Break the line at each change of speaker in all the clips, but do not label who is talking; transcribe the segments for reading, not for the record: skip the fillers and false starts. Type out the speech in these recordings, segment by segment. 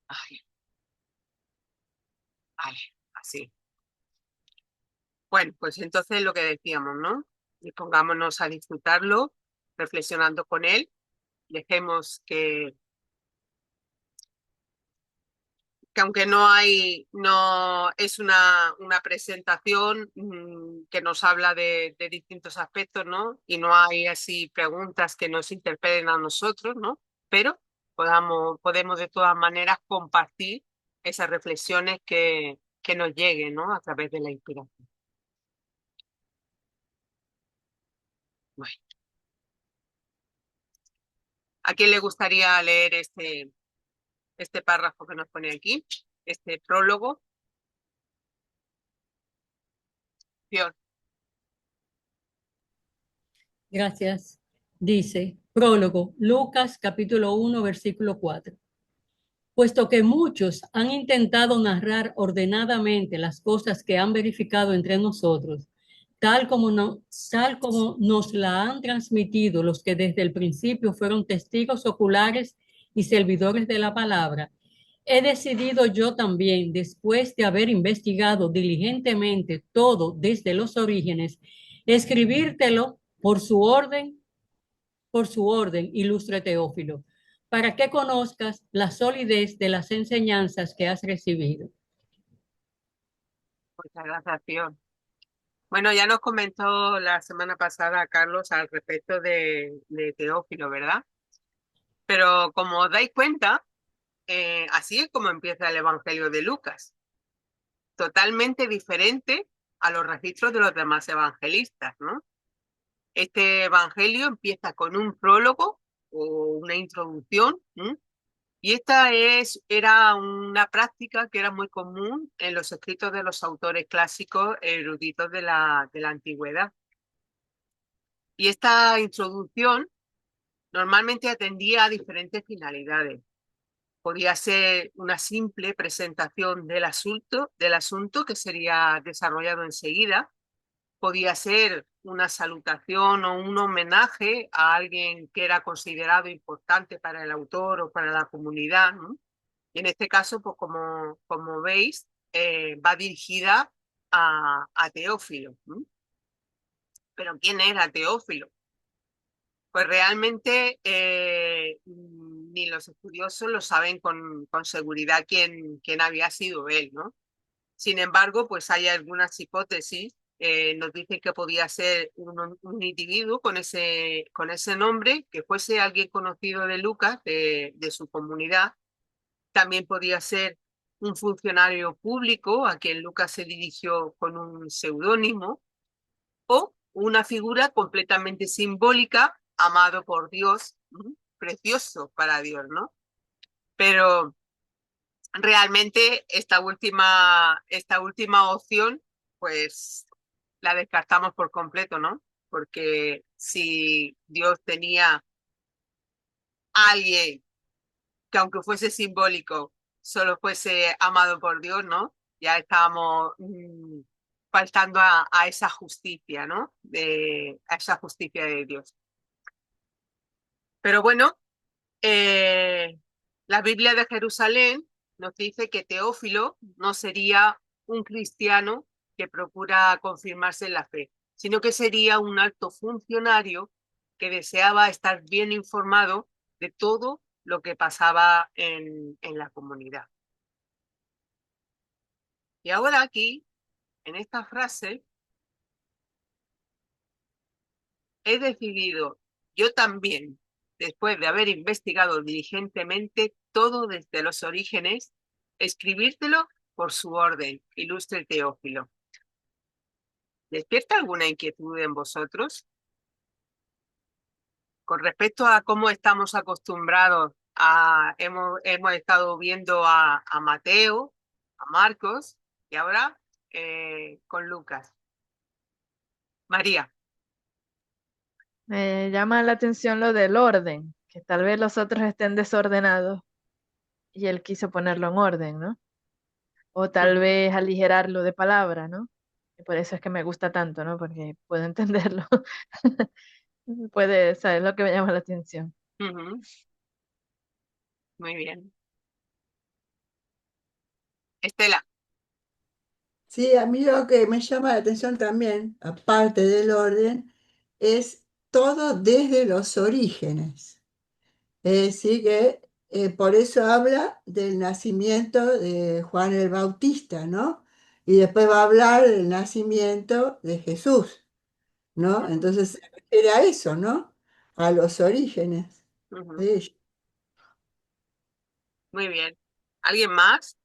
Ay, vale, así. Bueno, pues entonces lo que decíamos, ¿no? Y pongámonos a disfrutarlo, reflexionando con él, dejemos que aunque no es una presentación que nos habla de distintos aspectos, ¿no? Y no hay así preguntas que nos interpelen a nosotros, ¿no? Pero podemos de todas maneras compartir esas reflexiones que nos lleguen, ¿no? A través de la inspiración. Bueno, ¿a quién le gustaría leer este párrafo que nos pone aquí? Este prólogo. Dios.
Gracias. Dice, prólogo, Lucas capítulo 1, versículo 4. Puesto que muchos han intentado narrar ordenadamente las cosas que han verificado entre nosotros, tal como nos la han transmitido los que desde el principio fueron testigos oculares y servidores de la palabra, he decidido yo también, después de haber investigado diligentemente todo desde los orígenes, escribírtelo por su orden, ilustre Teófilo, para que conozcas la solidez de las enseñanzas que has recibido.
Muchas gracias, Dios. Bueno, ya nos comentó la semana pasada Carlos al respecto de Teófilo, ¿verdad? Pero como os dais cuenta, así es como empieza el Evangelio de Lucas, totalmente diferente a los registros de los demás evangelistas, ¿no? Este Evangelio empieza con un prólogo o una introducción, ¿m? Y era una práctica que era muy común en los escritos de los autores clásicos eruditos de la antigüedad. Y esta introducción normalmente atendía a diferentes finalidades. Podía ser una simple presentación del asunto que sería desarrollado enseguida. Podía ser una salutación o un homenaje a alguien que era considerado importante para el autor o para la comunidad, ¿no? Y en este caso, pues como veis, va dirigida a Teófilo, ¿no? Pero ¿quién era Teófilo? Pues realmente ni los estudiosos lo saben con seguridad quién había sido él, ¿no? Sin embargo, pues hay algunas hipótesis. Nos dicen que podía ser un individuo con ese nombre, que fuese alguien conocido de Lucas, de su comunidad. También podía ser un funcionario público a quien Lucas se dirigió con un seudónimo, o una figura completamente simbólica, amado por Dios, precioso para Dios, ¿no? Pero realmente esta última opción, pues la descartamos por completo, ¿no? Porque si Dios tenía a alguien que aunque fuese simbólico, solo fuese amado por Dios, ¿no? Ya estábamos faltando a esa justicia, ¿no? A esa justicia de Dios. Pero bueno, la Biblia de Jerusalén nos dice que Teófilo no sería un cristiano que procura confirmarse en la fe, sino que sería un alto funcionario que deseaba estar bien informado de todo lo que pasaba en la comunidad. Y ahora aquí, en esta frase, he decidido yo también, después de haber investigado diligentemente todo desde los orígenes, escribírtelo por su orden, ilustre Teófilo. ¿Despierta alguna inquietud en vosotros? Con respecto a cómo estamos acostumbrados hemos estado viendo a Mateo, a Marcos y ahora con Lucas. María.
Me llama la atención lo del orden, que tal vez los otros estén desordenados y él quiso ponerlo en orden, ¿no? O tal vez aligerarlo de palabra, ¿no? Y por eso es que me gusta tanto, ¿no? Porque puedo entenderlo. Puede, ¿sabes? Lo que me llama la atención.
Muy bien. Estela.
Sí, a mí lo que me llama la atención también, aparte del orden, es todo desde los orígenes. Es decir, que por eso habla del nacimiento de Juan el Bautista, ¿no? Y después va a hablar del nacimiento de Jesús, ¿no?
Ujú,
Entonces se refiere a eso, ¿no? A los orígenes
ujú.
de ellos.
Muy bien. ¿Alguien más?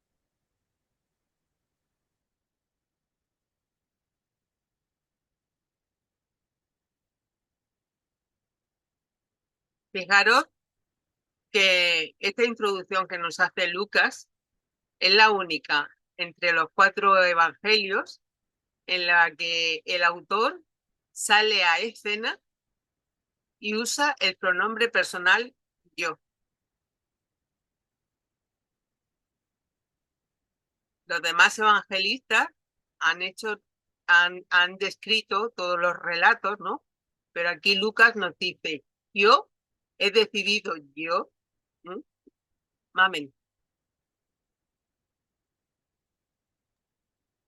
Fijaros que esta introducción que nos hace Lucas es la única entre los cuatro evangelios en la que el autor sale a escena y usa el pronombre personal yo. Los demás evangelistas han hecho, han descrito todos los relatos, ¿no? Pero aquí Lucas nos dice, yo he decidido yo, ¿m? Mamen.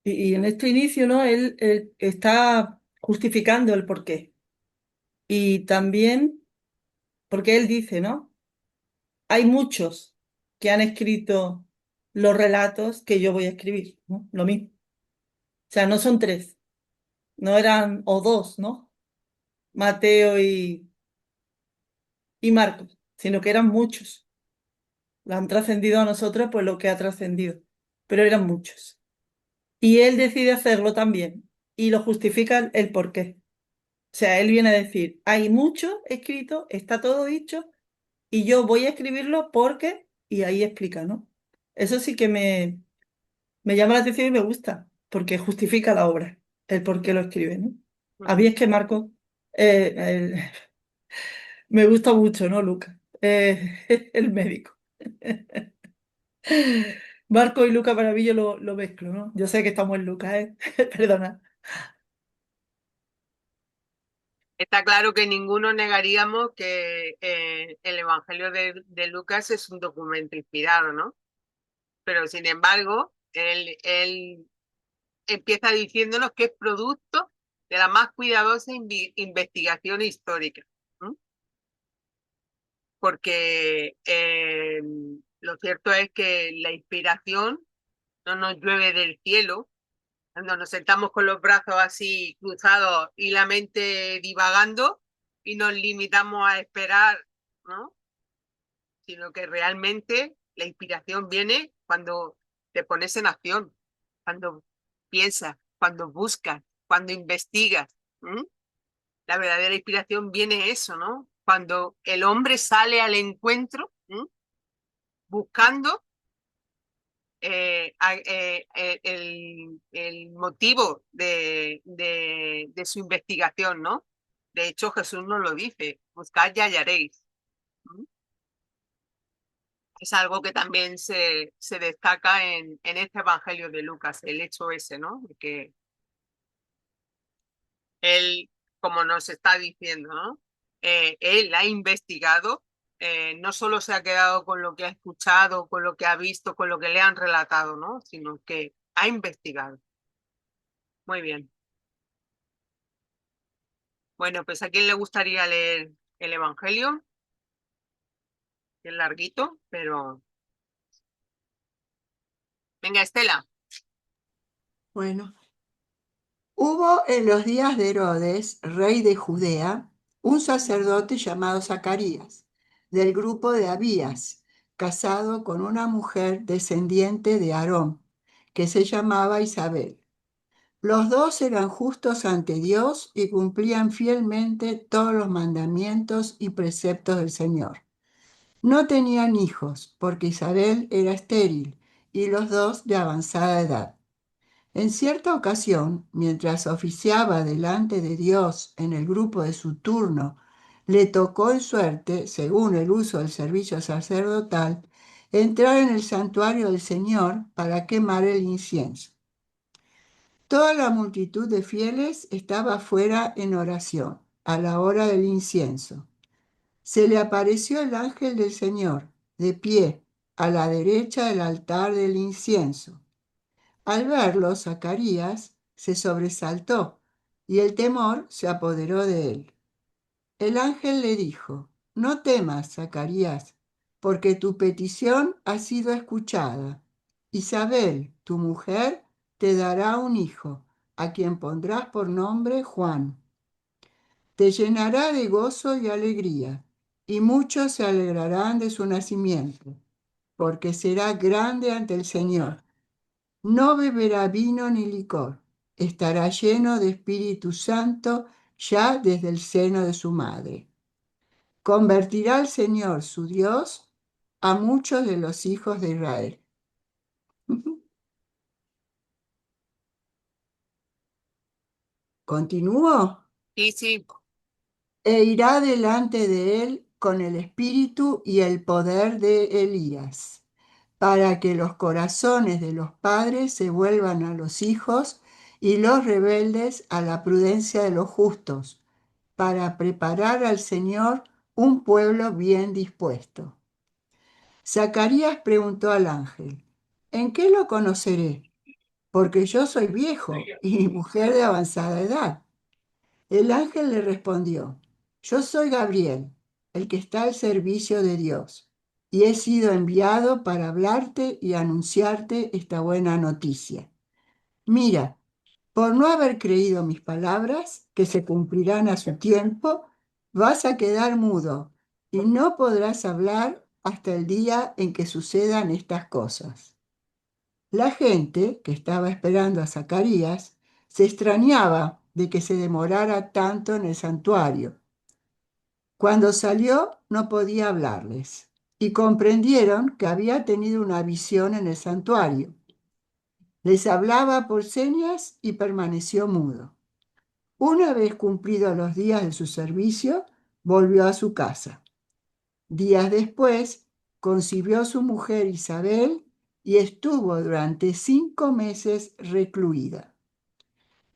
Y en este inicio, ¿no? Él está justificando el porqué. Y también porque él dice, ¿no? Hay muchos que han escrito los relatos que yo voy a escribir, ¿no? Lo mismo. O sea, no son tres, no eran o dos, ¿no? Mateo y Marcos, sino que eran muchos. La han trascendido a nosotros pues lo que ha trascendido, pero eran muchos. Y él decide hacerlo también y lo justifica el porqué. O sea, él viene a decir, hay mucho escrito, está todo dicho, y yo voy a escribirlo porque, y ahí explica, ¿no? Eso sí que me llama la atención y me gusta, porque justifica la obra, el por qué lo escribe, ¿no? A mí
Ujú.
es que Marco me gusta mucho, ¿no, Lucas? El médico. Marco y Lucas para mí yo lo mezclo, ¿no? Yo sé que estamos en Lucas, ¿eh? Perdona.
Está claro que ninguno negaríamos que el Evangelio de Lucas es un documento inspirado, ¿no? Pero sin embargo, él empieza diciéndonos que es producto de la más cuidadosa investigación histórica, ¿no? Porque lo cierto es que la inspiración no nos llueve del cielo, cuando nos sentamos con los brazos así cruzados y la mente divagando y nos limitamos a esperar, ¿no? Sino que realmente la inspiración viene cuando te pones en acción, cuando piensas, cuando buscas, cuando investigas. ¿M? La verdadera inspiración viene eso, ¿no? Cuando el hombre sale al encuentro, buscando el motivo de su investigación, ¿no? De hecho, Jesús nos lo dice, buscad y hallaréis. ¿M? Es algo que también se destaca en este Evangelio de Lucas, el hecho ese, ¿no? De que él, como nos está diciendo, ¿no? Él ha investigado, no solo se ha quedado con lo que ha escuchado, con lo que ha visto, con lo que le han relatado, ¿no? Sino que ha investigado. Muy bien. Bueno, pues ¿a quién le gustaría leer el Evangelio? Es larguito, pero... Venga, Estela.
Bueno, hubo en los días de Herodes, rey de Judea, un sacerdote llamado Zacarías, del grupo de Abías, casado con una mujer descendiente de Aarón, que se llamaba Isabel. Los dos eran justos ante Dios y cumplían fielmente todos los mandamientos y preceptos del Señor. No tenían hijos, porque Isabel era estéril y los dos de avanzada edad. En cierta ocasión, mientras oficiaba delante de Dios en el grupo de su turno, le tocó en suerte, según el uso del servicio sacerdotal, entrar en el santuario del Señor para quemar el incienso. Toda la multitud de fieles estaba afuera en oración, a la hora del incienso. Se le apareció el ángel del Señor, de pie, a la derecha del altar del incienso. Al verlo, Zacarías se sobresaltó y el temor se apoderó de él. El ángel le dijo, no temas, Zacarías, porque tu petición ha sido escuchada. Isabel, tu mujer, te dará un hijo, a quien pondrás por nombre Juan. Te llenará de gozo y alegría, y muchos se alegrarán de su nacimiento, porque será grande ante el Señor. No beberá vino ni licor, estará lleno de Espíritu Santo ya desde el seno de su madre. Convertirá al Señor su Dios a muchos de los hijos de Israel. ¿Continúo?
Sí, sí.
E irá delante de él con el espíritu y el poder de Elías, para que los corazones de los padres se vuelvan a los hijos y los rebeldes a la prudencia de los justos, para preparar al Señor un pueblo bien dispuesto. Zacarías preguntó al ángel, ¿en qué lo conoceré? Porque yo soy viejo y mujer de avanzada edad. El ángel le respondió, yo soy Gabriel, el que está al servicio de Dios, y he sido enviado para hablarte y anunciarte esta buena noticia. Mira, por no haber creído mis palabras, que se cumplirán a su tiempo, vas a quedar mudo y no podrás hablar hasta el día en que sucedan estas cosas. La gente que estaba esperando a Zacarías se extrañaba de que se demorara tanto en el santuario. Cuando salió no podía hablarles y comprendieron que había tenido una visión en el santuario. Les hablaba por señas y permaneció mudo. Una vez cumplidos los días de su servicio, volvió a su casa. Días después, concibió su mujer Isabel y estuvo durante 5 meses recluida.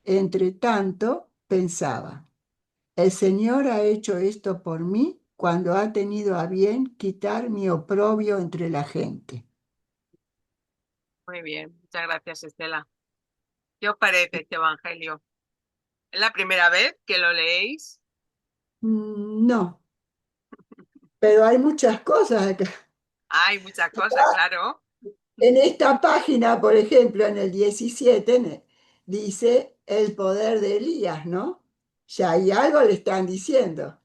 Entre tanto, pensaba, el Señor ha hecho esto por mí cuando ha tenido a bien quitar mi oprobio entre la gente.
Muy bien. Muchas gracias, Estela. ¿Qué os parece este evangelio? ¿Es la primera vez que lo leéis?
No, pero hay muchas cosas acá.
Hay muchas cosas, claro.
En esta página, por ejemplo, en el 17, dice el poder de Elías, ¿no? Ya hay algo le están diciendo.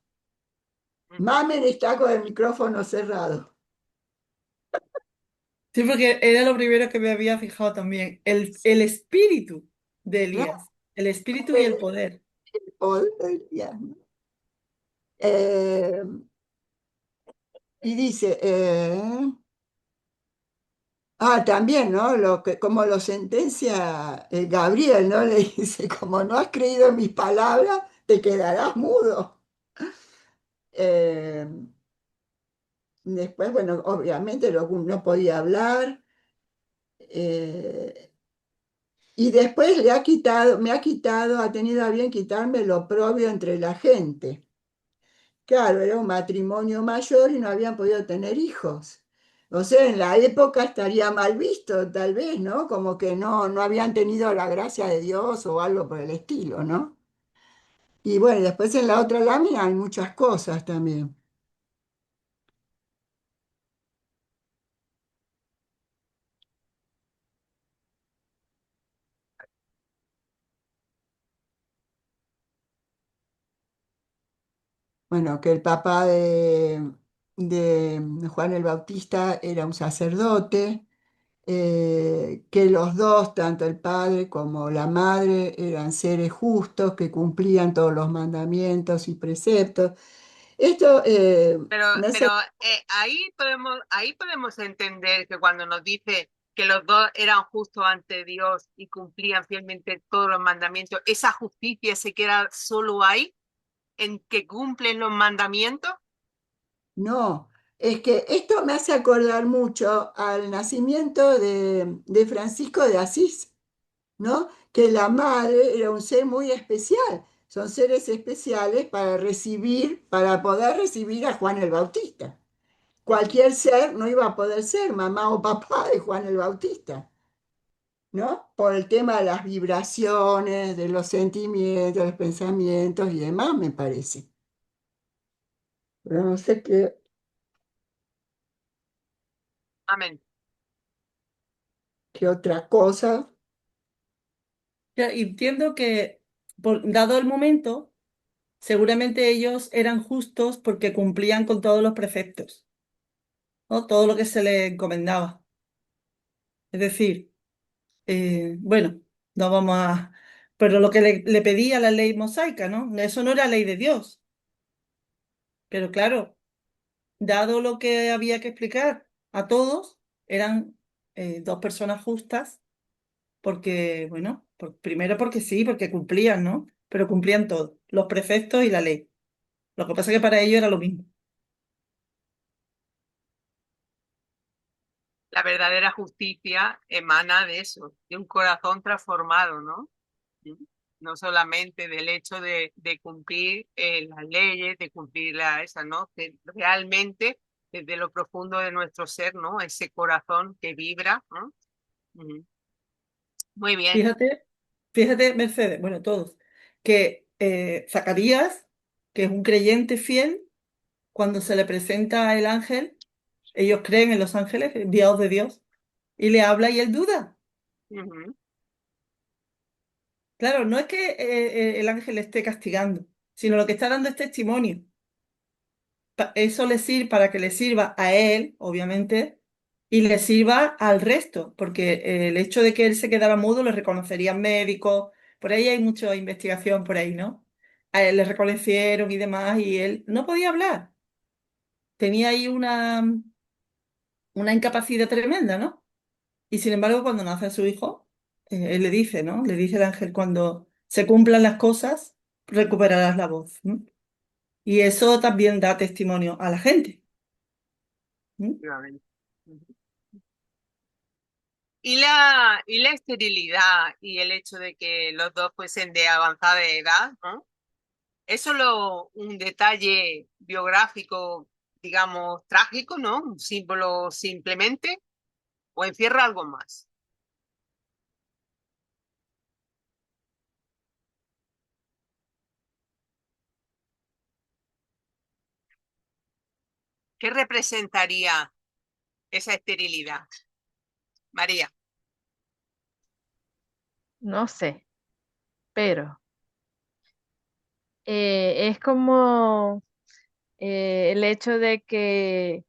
Ujú.
Mamen está con el micrófono cerrado.
Sí, porque era lo primero que me había fijado también. El espíritu de
Claro,
Elías, el espíritu y el poder.
el poder de Elías, ¿no? Eh, y dice, también, ¿no? Como lo sentencia Gabriel, ¿no? Le dice, como no has creído en mis palabras, te quedarás mudo. Eh, Después, bueno, obviamente no podía hablar. eh, y después ha tenido a bien quitarme lo oprobio entre la gente. Claro, era un matrimonio mayor y no habían podido tener hijos. O sea, en la época estaría mal visto, tal vez, ¿no? Como que no habían tenido la gracia de Dios o algo por el estilo, ¿no? Y bueno, después en la otra lámina hay muchas cosas también. Bueno, que el papá de Juan el Bautista era un sacerdote, que los dos, tanto el padre como la madre, eran seres justos que cumplían todos los mandamientos y preceptos. Esto
Pero,
me hace,
pero ahí podemos entender que cuando nos dice que los dos eran justos ante Dios y cumplían fielmente todos los mandamientos, esa justicia se queda solo ahí, en que cumplen los mandamientos.
no, es que esto me hace acordar mucho al nacimiento de Francisco de Asís, ¿no? Que la madre era un ser muy especial. Son seres especiales para poder recibir a Juan el Bautista.
Ujú.
Cualquier ser no iba a poder ser mamá o papá de Juan el Bautista, ¿no? Por el tema de las vibraciones, de los sentimientos, de los pensamientos y demás, me parece. Pero no sé
Amén.
qué otra cosa.
Ya, y entiendo que, dado el momento, seguramente ellos eran justos porque cumplían con todos los preceptos, ¿no? Todo lo que se les encomendaba. Es decir, bueno, no vamos a... Pero lo que le pedía la ley mosaica, ¿no? Eso no era ley de Dios. Pero claro, dado lo que había que explicar a todos, eran dos personas justas porque, bueno, primero porque sí, porque cumplían, ¿no? Pero cumplían todo, los preceptos y la ley. Lo que pasa es que para ellos era lo mismo.
La verdadera justicia emana de eso, de un corazón transformado, ¿no? ¿Mm? No solamente del hecho de cumplir las leyes, de cumplir esa, ¿no? Que realmente desde lo profundo de nuestro ser, ¿no? Ese corazón que vibra, ¿no? Ujú. Muy bien.
Fíjate, fíjate, Mercedes, bueno, todos, que Zacarías, que es un creyente fiel, cuando se le presenta el ángel, ellos creen en los ángeles enviados de Dios, y le habla y él duda.
Ujú.
Claro, no es que el ángel le esté castigando, sino lo que está dando es testimonio. Eso le sirve para que le sirva a él, obviamente, y le sirva al resto, porque el hecho de que él se quedara mudo lo reconocerían médicos, por ahí hay mucha investigación por ahí, ¿no? A él le reconocieron y demás, y él no podía hablar. Tenía ahí una incapacidad tremenda, ¿no? Y sin embargo, cuando nace su hijo, él le dice, ¿no? Le dice el ángel, cuando se cumplan las cosas, recuperarás la voz, ¿no? Y eso también da testimonio a la gente. ¿No?
Efectivamente. Ujú. Y la esterilidad y el hecho de que los dos fuesen de avanzada edad, ¿no? ¿Es solo un detalle biográfico, digamos, trágico, ¿no? Un símbolo simplemente, o encierra algo más? ¿Qué representaría esa esterilidad? María.
No sé, pero es como el hecho de que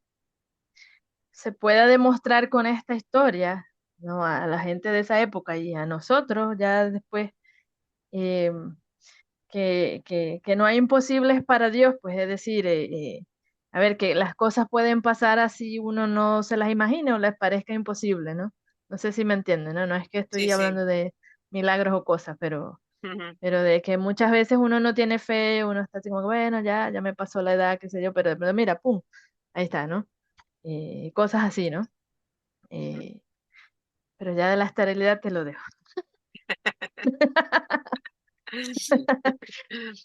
se pueda demostrar con esta historia, ¿no? A la gente de esa época y a nosotros ya después, eh, que no hay imposibles para Dios, pues es decir, a ver, que las cosas pueden pasar así uno no se las imagine o les parezca imposible, ¿no? No sé si me entienden, ¿no? No es que
Sí,
estoy
sí.
hablando de milagros o cosas,
Ujú.
pero de que muchas veces uno no tiene fe, uno está así como, bueno, ya me pasó la edad, qué sé yo, pero de pronto, mira, pum, ahí está, ¿no? Cosas así, ¿no? Eh, pero ya de la esterilidad te lo dejo.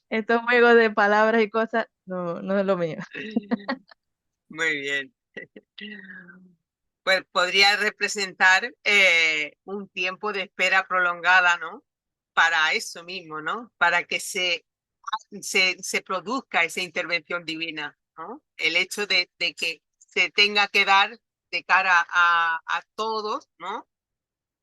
Estos juegos de palabras y cosas, no, no es lo mío.
Muy bien. Pues podría representar un tiempo de espera prolongada, ¿no? Para eso mismo, ¿no? Para que se produzca esa intervención divina, ¿no? El hecho de que se tenga que dar de cara a todos, ¿no?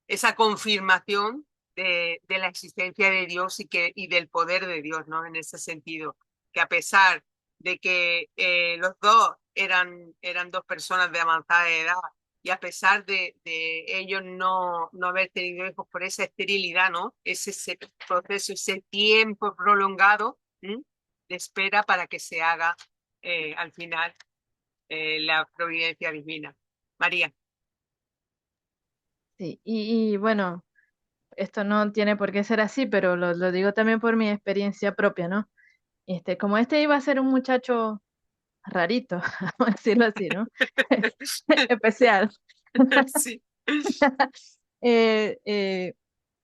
Esa confirmación de la existencia de Dios y del poder de Dios, ¿no? En ese sentido, que a pesar de que los dos eran dos personas de avanzada edad y a pesar de ellos no haber tenido hijos por esa esterilidad, ¿no? Ese proceso, ese tiempo prolongado, ¿m? De espera para que se haga al final la providencia divina. María.
Sí, y bueno, esto no tiene por qué ser así, pero lo digo también por mi experiencia propia, ¿no? Como este iba a ser un muchacho rarito, vamos a decirlo así, ¿no? Especial.
Sí.
Eh,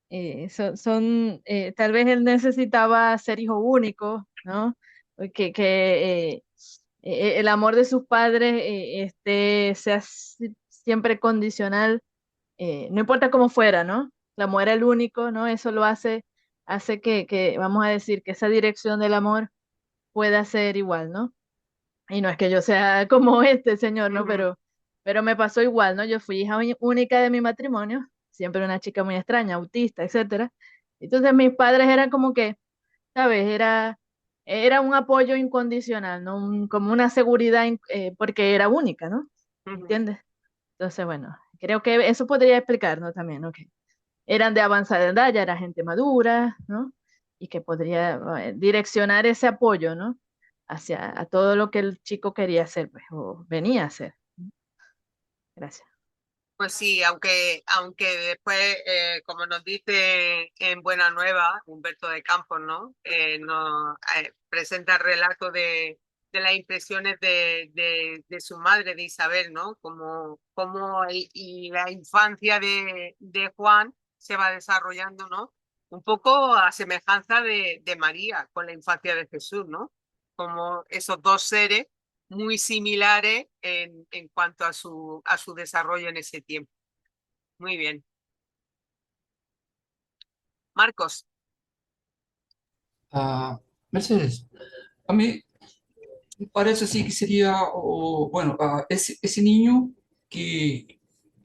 eh, tal vez él necesitaba ser hijo único, ¿no? Que el amor de sus padres sea siempre condicional, no importa cómo fuera, ¿no? como era el único, ¿no? Eso lo hace que, vamos a decir, que esa dirección del amor pueda ser igual, ¿no? Y no es que yo sea como este señor, ¿no?
Ujú,
Pero me pasó igual, ¿no? Yo fui hija única de mi matrimonio, siempre una chica muy extraña, autista, etcétera. Entonces mis padres eran como que, ¿sabes? Era un apoyo incondicional, ¿no? Como una seguridad, porque era única, ¿no?
ujú.
¿Entiendes? Entonces, bueno, creo que eso podría explicar, ¿no? También, ¿no? Que eran de avanzada edad, ya era gente madura, ¿no? Y que podría direccionar ese apoyo, ¿no? Hacia a todo lo que el chico quería hacer, pues, o venía a hacer. Gracias.
Pues sí, aunque después, como nos dice en Buena Nueva, Humberto de Campos, ¿no? Nos presenta el relato de las impresiones de su madre, de Isabel, ¿no? Y la infancia de Juan se va desarrollando, ¿no? Un poco a semejanza de María con la infancia de Jesús, ¿no? Como esos dos seres muy similares en cuanto a su desarrollo en ese tiempo. Muy bien. Marcos,
Ah, Mercedes, a mí me parece así que sería, bueno, ese niño que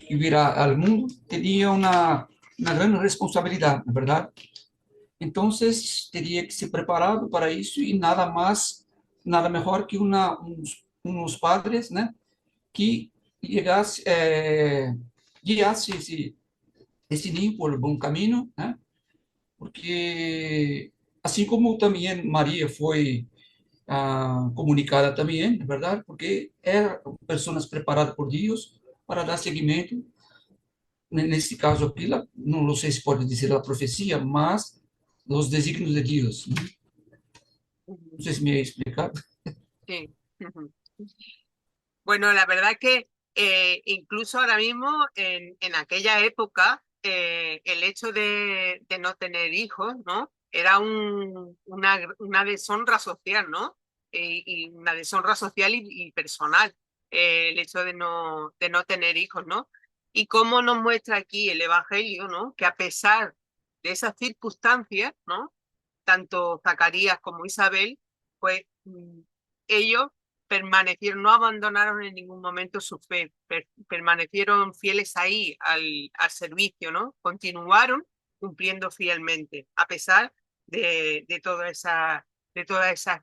viera al mundo tenía una gran responsabilidad, ¿verdad? Entonces tenía que ser preparado para eso y nada más, nada mejor que unos padres, ¿no? Que llegasse, guiasse esse niño por el buen camino, ¿no? Porque así como también María fue comunicada también, ¿verdad? Porque eran personas preparadas por Dios para dar seguimiento. Nesse caso aqui, não sei se pode dizer a profecia, mas os desígnios de Deus. Não sei se me he explicado.
sí. Bueno, la verdad que incluso ahora mismo, en aquella época, el hecho de no tener hijos, ¿no? Era una deshonra social, ¿no? Y una deshonra social y personal, el hecho de no tener hijos, ¿no? Y cómo nos muestra aquí el Evangelio, ¿no? Que a pesar de esas circunstancias, ¿no? Tanto Zacarías como Isabel, pues ellos permanecieron, no abandonaron en ningún momento su fe, permanecieron fieles ahí al servicio, ¿no? Continuaron cumpliendo fielmente, a pesar de de todas esas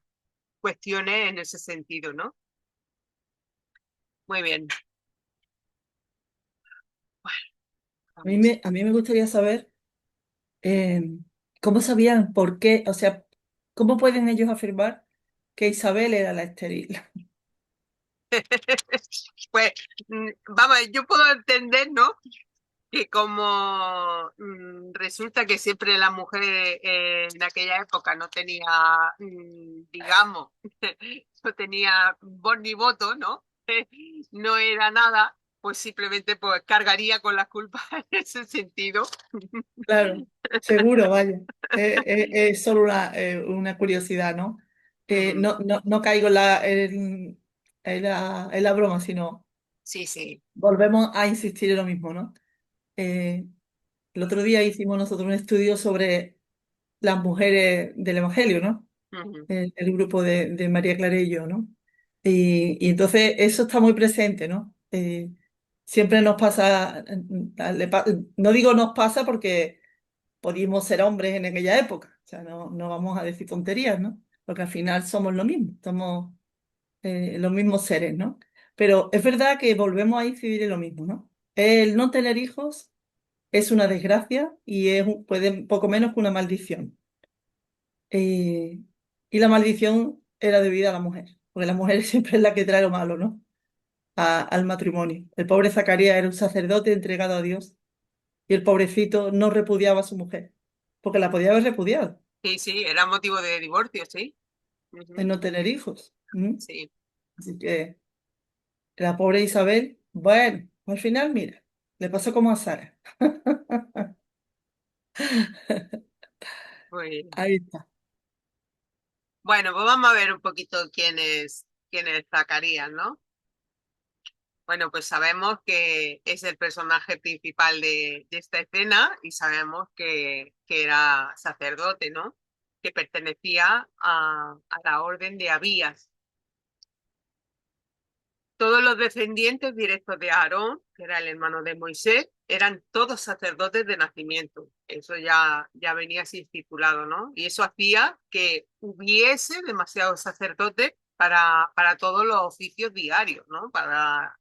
cuestiones en ese sentido, ¿no? Muy bien. Vamos.
A mí me gustaría saber eh, cómo sabían por qué, o sea, cómo pueden ellos afirmar que Isabel era la estéril.
Pues, vamos, yo puedo entender, ¿no? Que como resulta que siempre la mujer en aquella época no tenía, digamos, no tenía voz ni voto, ¿no? No era nada, pues simplemente pues cargaría con las culpas en ese sentido.
Claro, seguro, vaya. Es solo una curiosidad, ¿no?
Ujú.
No caigo en en la broma, sino
Sí, sí.
volvemos a insistir en lo mismo, ¿no? Eh, el otro día hicimos nosotros un estudio sobre las mujeres del Evangelio, ¿no?
Ujú,
El grupo de María Clara y yo, ¿no? Y entonces eso está muy presente, ¿no? Siempre nos pasa, no digo nos pasa porque podíamos ser hombres en aquella época, o sea, no vamos a decir tonterías, ¿no? Porque al final somos lo mismo, somos los mismos seres, ¿no? Pero es verdad que volvemos a incidir en lo mismo, ¿no? El no tener hijos es una desgracia y puede poco menos que una maldición. Eh, y la maldición era debida a la mujer, porque la mujer siempre es la que trae lo malo, ¿no? Al matrimonio. El pobre Zacarías era un sacerdote entregado a Dios y el pobrecito no repudiaba a su mujer, porque la podía haber repudiado,
sí, sí, era motivo de divorcio, sí.
de
Ujú,
no tener hijos. ¿Mm?
sí,
Así que la pobre Isabel, bueno, al final, mira, le pasó como a Sara.
muy bien.
Ahí está.
Bueno, pues vamos a ver un poquito quién es Zacarías, ¿no? Bueno, pues sabemos que es el personaje principal de esta escena y sabemos que era sacerdote, ¿no? Que pertenecía a la orden de Abías. Todos los descendientes directos de Aarón, que era el hermano de Moisés, eran todos sacerdotes de nacimiento. Eso ya venía así estipulado, ¿no? Y eso hacía que hubiese demasiados sacerdotes para todos los oficios diarios, ¿no? Para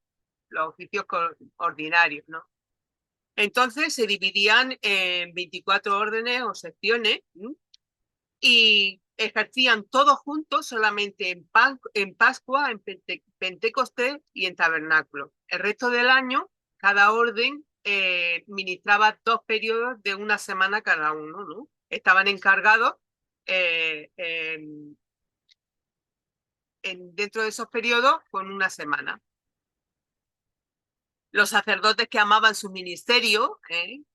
los oficios ordinarios, ¿no? Entonces se dividían en 24 órdenes o secciones, ¿sí? Y ejercían todos juntos solamente en Pascua, en Pentecostés y en Tabernáculo. El resto del año, cada orden ministraba 2 periodos de una semana cada uno, ¿no? Estaban encargados dentro de esos periodos con una semana. Los sacerdotes que amaban su ministerio,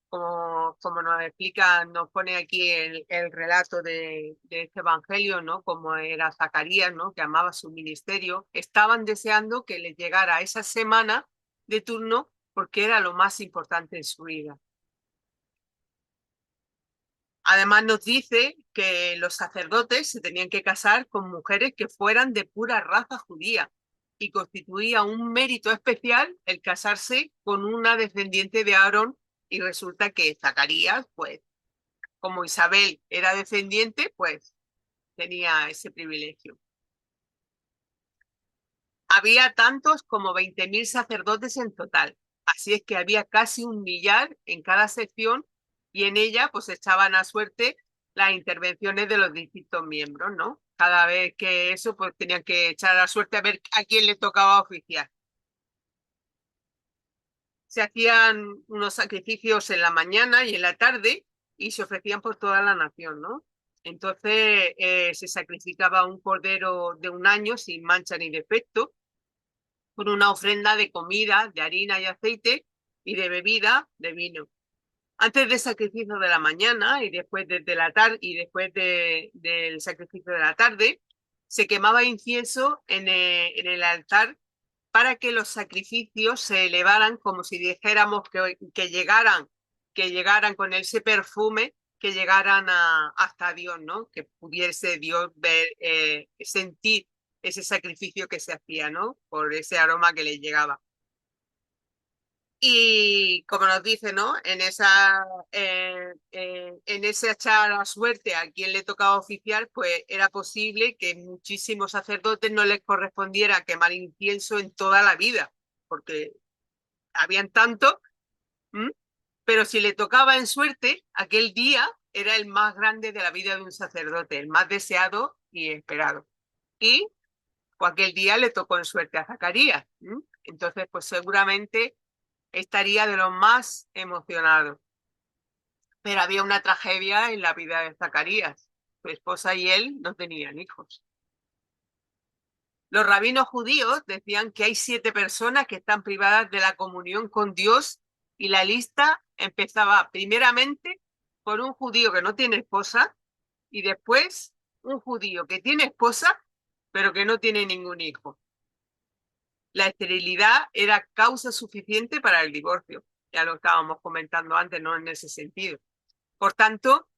como nos explica, nos pone aquí el relato de este evangelio, ¿no? Como era Zacarías, ¿no? Que amaba su ministerio, estaban deseando que les llegara esa semana de turno porque era lo más importante en su vida. Además nos dice que los sacerdotes se tenían que casar con mujeres que fueran de pura raza judía y constituía un mérito especial el casarse con una descendiente de Aarón, y resulta que Zacarías, pues, como Isabel era descendiente, pues tenía ese privilegio. Había tantos como 20.000 sacerdotes en total, así es que había casi 1 millar en cada sección y en ella pues echaban a suerte las intervenciones de los distintos miembros, ¿no? Cada vez que eso, pues tenían que echar a suerte a ver a quién le tocaba oficiar. Se hacían unos sacrificios en la mañana y en la tarde y se ofrecían por toda la nación, ¿no? Entonces se sacrificaba un cordero de 1 año sin mancha ni defecto, con una ofrenda de comida, de harina y aceite, y de bebida, de vino. Antes del sacrificio de la mañana y después de la tarde y después del sacrificio de la tarde, se quemaba incienso en el altar para que los sacrificios se elevaran, como si dijéramos que llegaran con ese perfume, que llegaran hasta Dios, ¿no? Que pudiese Dios ver, sentir ese sacrificio que se hacía, ¿no? Por ese aroma que le llegaba. Y como nos dice, ¿no? En ese echar a suerte a quien le tocaba oficiar, pues era posible que muchísimos sacerdotes no les correspondiera quemar incienso en toda la vida, porque habían tanto, pero si le tocaba en suerte, aquel día era el más grande de la vida de un sacerdote, el más deseado y esperado. Y pues, aquel día le tocó en suerte a Zacarías. Entonces, pues seguramente estaría de lo más emocionado. Pero había una tragedia en la vida de Zacarías. Su esposa y él no tenían hijos. Los rabinos judíos decían que hay 7 personas que están privadas de la comunión con Dios y la lista empezaba primeramente por un judío que no tiene esposa y después un judío que tiene esposa pero que no tiene ningún hijo. La esterilidad era causa suficiente para el divorcio. Ya lo estábamos comentando antes, no en ese sentido. Por tanto,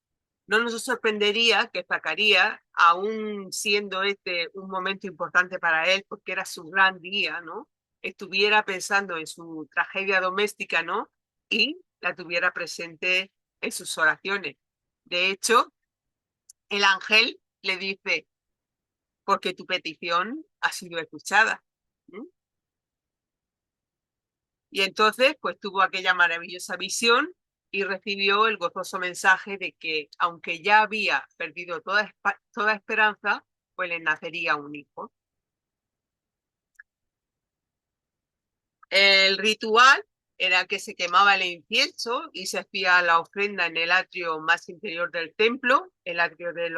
no nos sorprendería que Zacarías, aún siendo este un momento importante para él, porque era su gran día, ¿no? Estuviera pensando en su tragedia doméstica, ¿no? Y la tuviera presente en sus oraciones. De hecho, el ángel le dice, porque tu petición ha sido escuchada. Y entonces, pues tuvo aquella maravillosa visión y recibió el gozoso mensaje de que, aunque ya había perdido toda esperanza, pues le nacería un hijo. El ritual era que se quemaba el incienso y se hacía la ofrenda en el atrio más interior del templo, el atrio de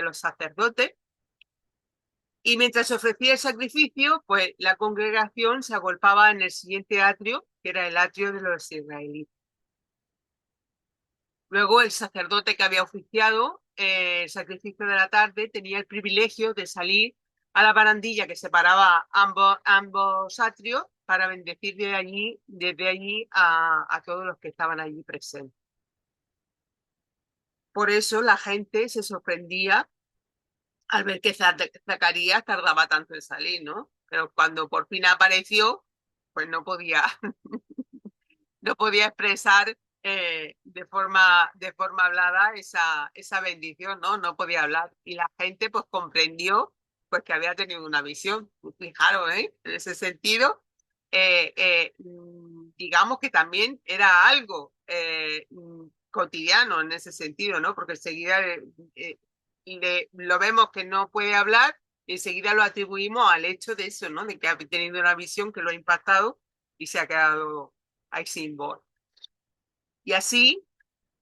los sacerdotes. Y mientras se ofrecía el sacrificio, pues la congregación se agolpaba en el siguiente atrio, que era el atrio de los israelitas. Luego el sacerdote que había oficiado el sacrificio de la tarde tenía el privilegio de salir a la barandilla que separaba ambos atrios para bendecir desde allí a todos los que estaban allí presentes. Por eso la gente se sorprendía al ver que Zacarías tardaba tanto en salir, ¿no? Pero cuando por fin apareció, pues no podía, no podía expresar de forma hablada esa bendición, ¿no? No podía hablar. Y la gente pues comprendió pues que había tenido una visión. Fijaros, ¿eh? En ese sentido, digamos que también era algo cotidiano en ese sentido, ¿no? Porque enseguida lo vemos que no puede hablar y enseguida lo atribuimos al hecho de eso, ¿no? De que ha tenido una visión que lo ha impactado y se ha quedado ahí sin voz. Y así,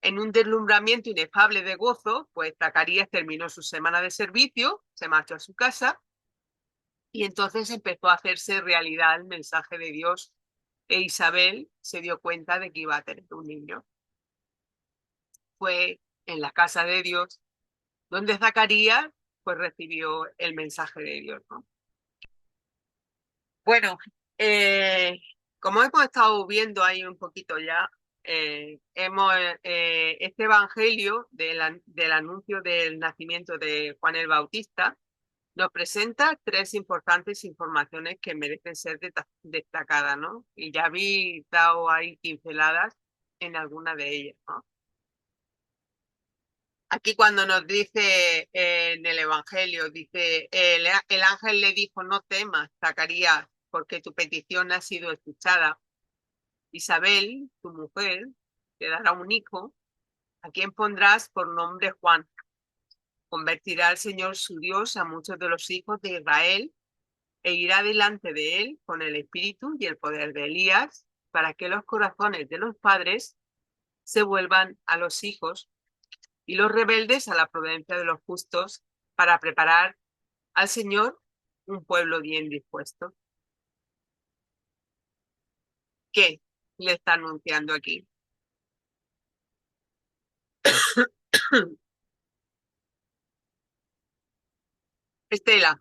en un deslumbramiento inefable de gozo, pues Zacarías terminó su semana de servicio, se marchó a su casa y entonces empezó a hacerse realidad el mensaje de Dios e Isabel se dio cuenta de que iba a tener un niño. Fue en la casa de Dios donde Zacarías pues recibió el mensaje de Dios, ¿no? Bueno, como hemos estado viendo ahí un poquito ya, este evangelio del anuncio del nacimiento de Juan el Bautista nos presenta tres importantes informaciones que merecen ser destacadas, ¿no? Y ya habéis dado ahí pinceladas en alguna de ellas, ¿no? Aquí cuando nos dice en el Evangelio, dice, el ángel le dijo, no temas, Zacarías, porque tu petición ha sido escuchada. Isabel, tu mujer, te dará un hijo, a quien pondrás por nombre Juan. Convertirá al Señor su Dios a muchos de los hijos de Israel e irá delante de él con el espíritu y el poder de Elías para que los corazones de los padres se vuelvan a los hijos y los rebeldes a la prudencia de los justos para preparar al Señor un pueblo bien dispuesto. ¿Qué le está anunciando aquí? Estela.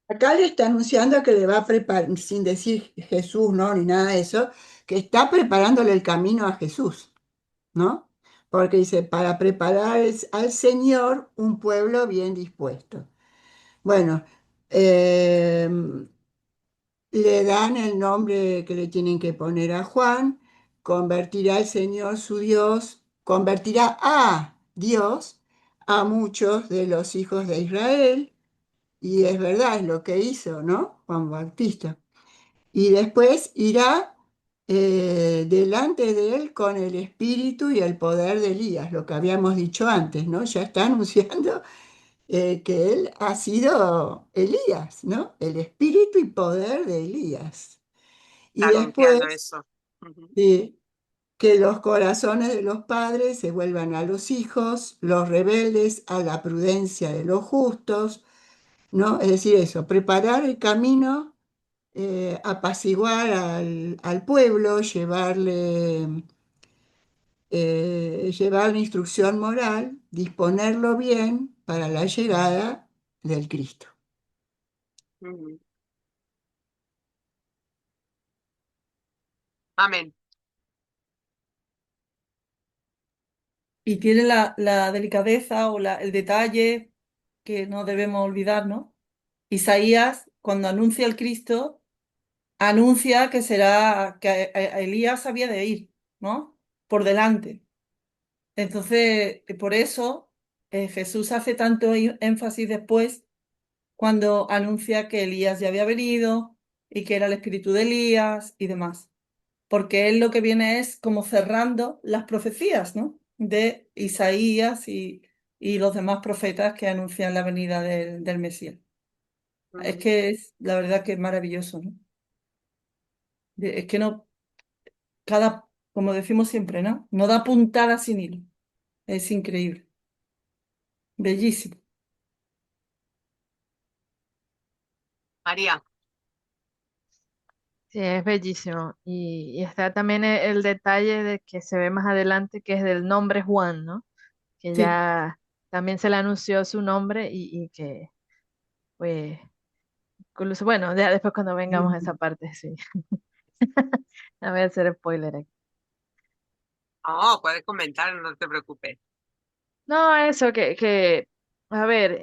Acá le está anunciando que le va a preparar, sin decir Jesús, ¿no? Ni nada de eso, que está preparándole el camino a Jesús, ¿no? Porque dice, para preparar al Señor un pueblo bien dispuesto. Bueno, eh, le dan el nombre que le tienen que poner a Juan, convertirá el Señor su Dios, convertirá a Dios a muchos de los hijos de Israel, y es verdad, es lo que hizo, ¿no? Juan Bautista. Y después irá delante de él con el espíritu y el poder de Elías, lo que habíamos dicho antes, ¿no? Ya está anunciando que él ha sido Elías, ¿no? El espíritu y poder de Elías. Y
Está anunciando
después,
eso. Ujú.
sí, que los corazones de los padres se vuelvan a los hijos, los rebeldes a la prudencia de los justos, ¿no? Es decir, eso, preparar el camino, apaciguar al pueblo, llevarle instrucción moral, disponerlo bien para la llegada del Cristo.
Ujú. Amén.
Y tiene la delicadeza o el detalle que no debemos olvidar, ¿no? Isaías, cuando anuncia al Cristo, anuncia que será, que a Elías había de ir, ¿no? Por delante. Entonces, por eso Jesús hace tanto énfasis después cuando anuncia que Elías ya había venido y que era el espíritu de Elías y demás. Porque él lo que viene es como cerrando las profecías, ¿no? De Isaías y los demás profetas que anuncian la venida del Mesías. Es
Ujú.
que es, la verdad que es maravilloso, ¿no? Es que no, como decimos siempre, ¿no? No da puntada sin hilo. Es increíble. Bellísimo.
María.
Sí, es bellísimo. Y está también el detalle de que se ve más adelante, que es del nombre Juan, ¿no? Que
Sí,
ya también se le anunció su nombre y que pues Incluso, bueno, ya después cuando vengamos a esa
Mm.
parte, sí. No voy a hacer spoiler aquí.
No, puedes comentar, no te preocupes.
No, eso a ver,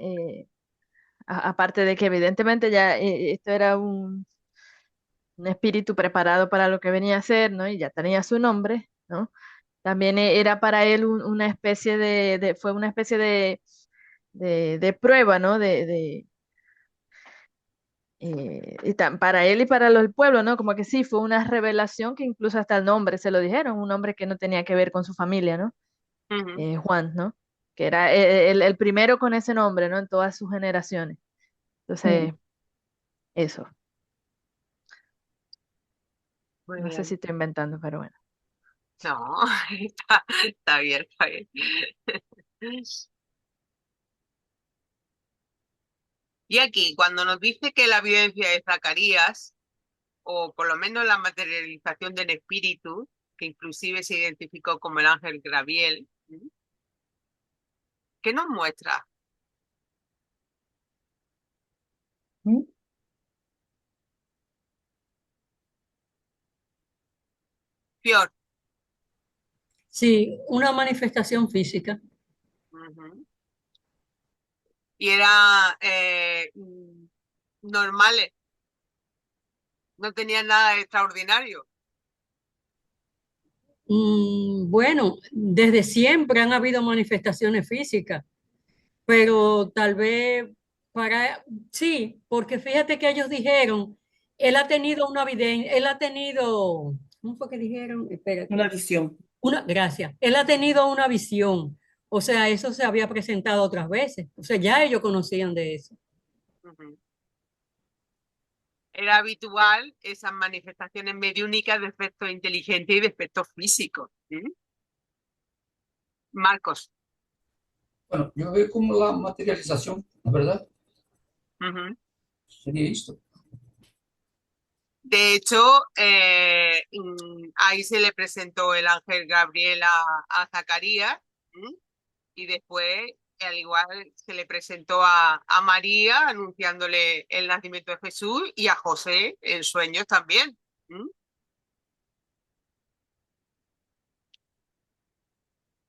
aparte de que evidentemente ya esto era un espíritu preparado para lo que venía a ser, ¿no? Y ya tenía su nombre, ¿no? También era para él una especie fue una especie de prueba, ¿no? Para él y para el pueblo, ¿no? Como que sí, fue una revelación que incluso hasta el nombre se lo dijeron, un nombre que no tenía que ver con su familia, ¿no?
Ujú,
Juan, ¿no? Que era el primero con ese nombre, ¿no? En todas sus generaciones.
Mm.
Entonces, eso.
muy
No sé si
bien.
estoy inventando, pero bueno.
No, está bien, está bien. Y aquí, cuando nos dice que la vivencia de Zacarías, o por lo menos la materialización del espíritu, que inclusive se identificó como el ángel Gabriel, ¿m? ¿Qué nos muestra?
Mm.
Pior.
Sí, una manifestación física.
Ujú. Y era normales, no tenían nada de extraordinario.
Bueno, desde siempre han habido manifestaciones físicas, pero tal vez sí, porque fíjate que ellos dijeron, él ha tenido una evidencia, él ha tenido, ¿cómo fue que dijeron? Espérate,
Una visión.
gracias, él ha tenido una visión, o sea, eso se había presentado otras veces, o sea, ya ellos conocían de eso.
Ujú. Era habitual esas manifestaciones mediúnicas de efectos inteligentes y de efectos físicos. ¿M? Marcos.
Bueno, yo veo como la materialización, la verdad,
Ujú.
sería esto.
De hecho, ahí se le presentó el ángel Gabriel a Zacarías, ¿m? Y después, al igual, se le presentó a María anunciándole el nacimiento de Jesús y a José en sueños también. ¿M?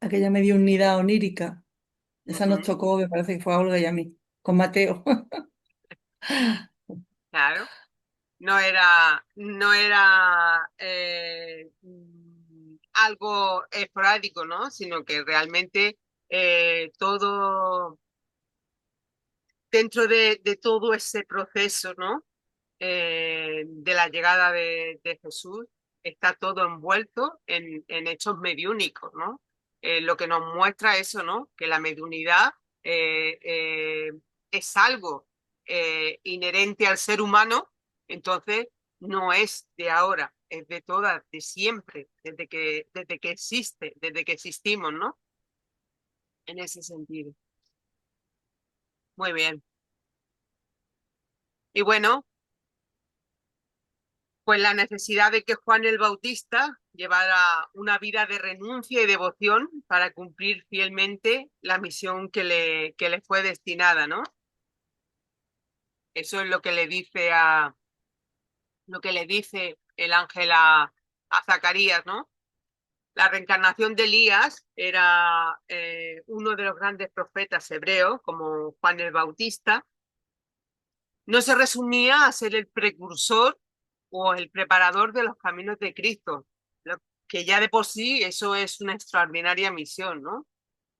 Aquella mediunidad onírica. Esa nos
Ujú,
tocó, me parece que fue a Olga y a mí, con Mateo.
claro. No era algo esporádico, ¿no? Sino que realmente todo, dentro de todo ese proceso, ¿no? De la llegada de Jesús, está todo envuelto en hechos mediúnicos, ¿no? Lo que nos muestra eso, ¿no? Que la mediunidad eh, eh, es algo inherente al ser humano, entonces no es de ahora, es de todas, de siempre, desde que existe, desde que existimos, ¿no? En ese sentido. Muy bien. Y bueno, pues la necesidad de que Juan el Bautista llevara una vida de renuncia y devoción para cumplir fielmente la misión que le fue destinada, ¿no? Eso es lo que le dice el ángel a Zacarías, ¿no? La reencarnación de Elías era uno de los grandes profetas hebreos, como Juan el Bautista. No se resumía a ser el precursor o el preparador de los caminos de Cristo, que ya de por sí eso es una extraordinaria misión, ¿no?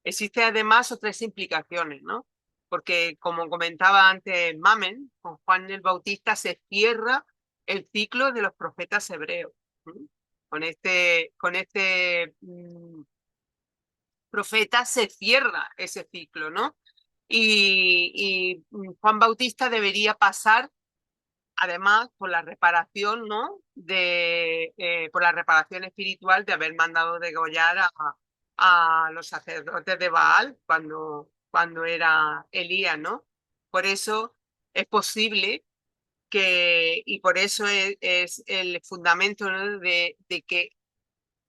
Existe además otras implicaciones, ¿no? Porque como comentaba antes Mamen, con Juan el Bautista se cierra el ciclo de los profetas hebreos. ¿Sí? Con este profeta se cierra ese ciclo, ¿no? Y Juan Bautista debería pasar además por la reparación, ¿no? Por la reparación espiritual de haber mandado degollar a los sacerdotes de Baal cuando era Elías, ¿no? Por eso es posible y por eso es el fundamento, ¿no? de que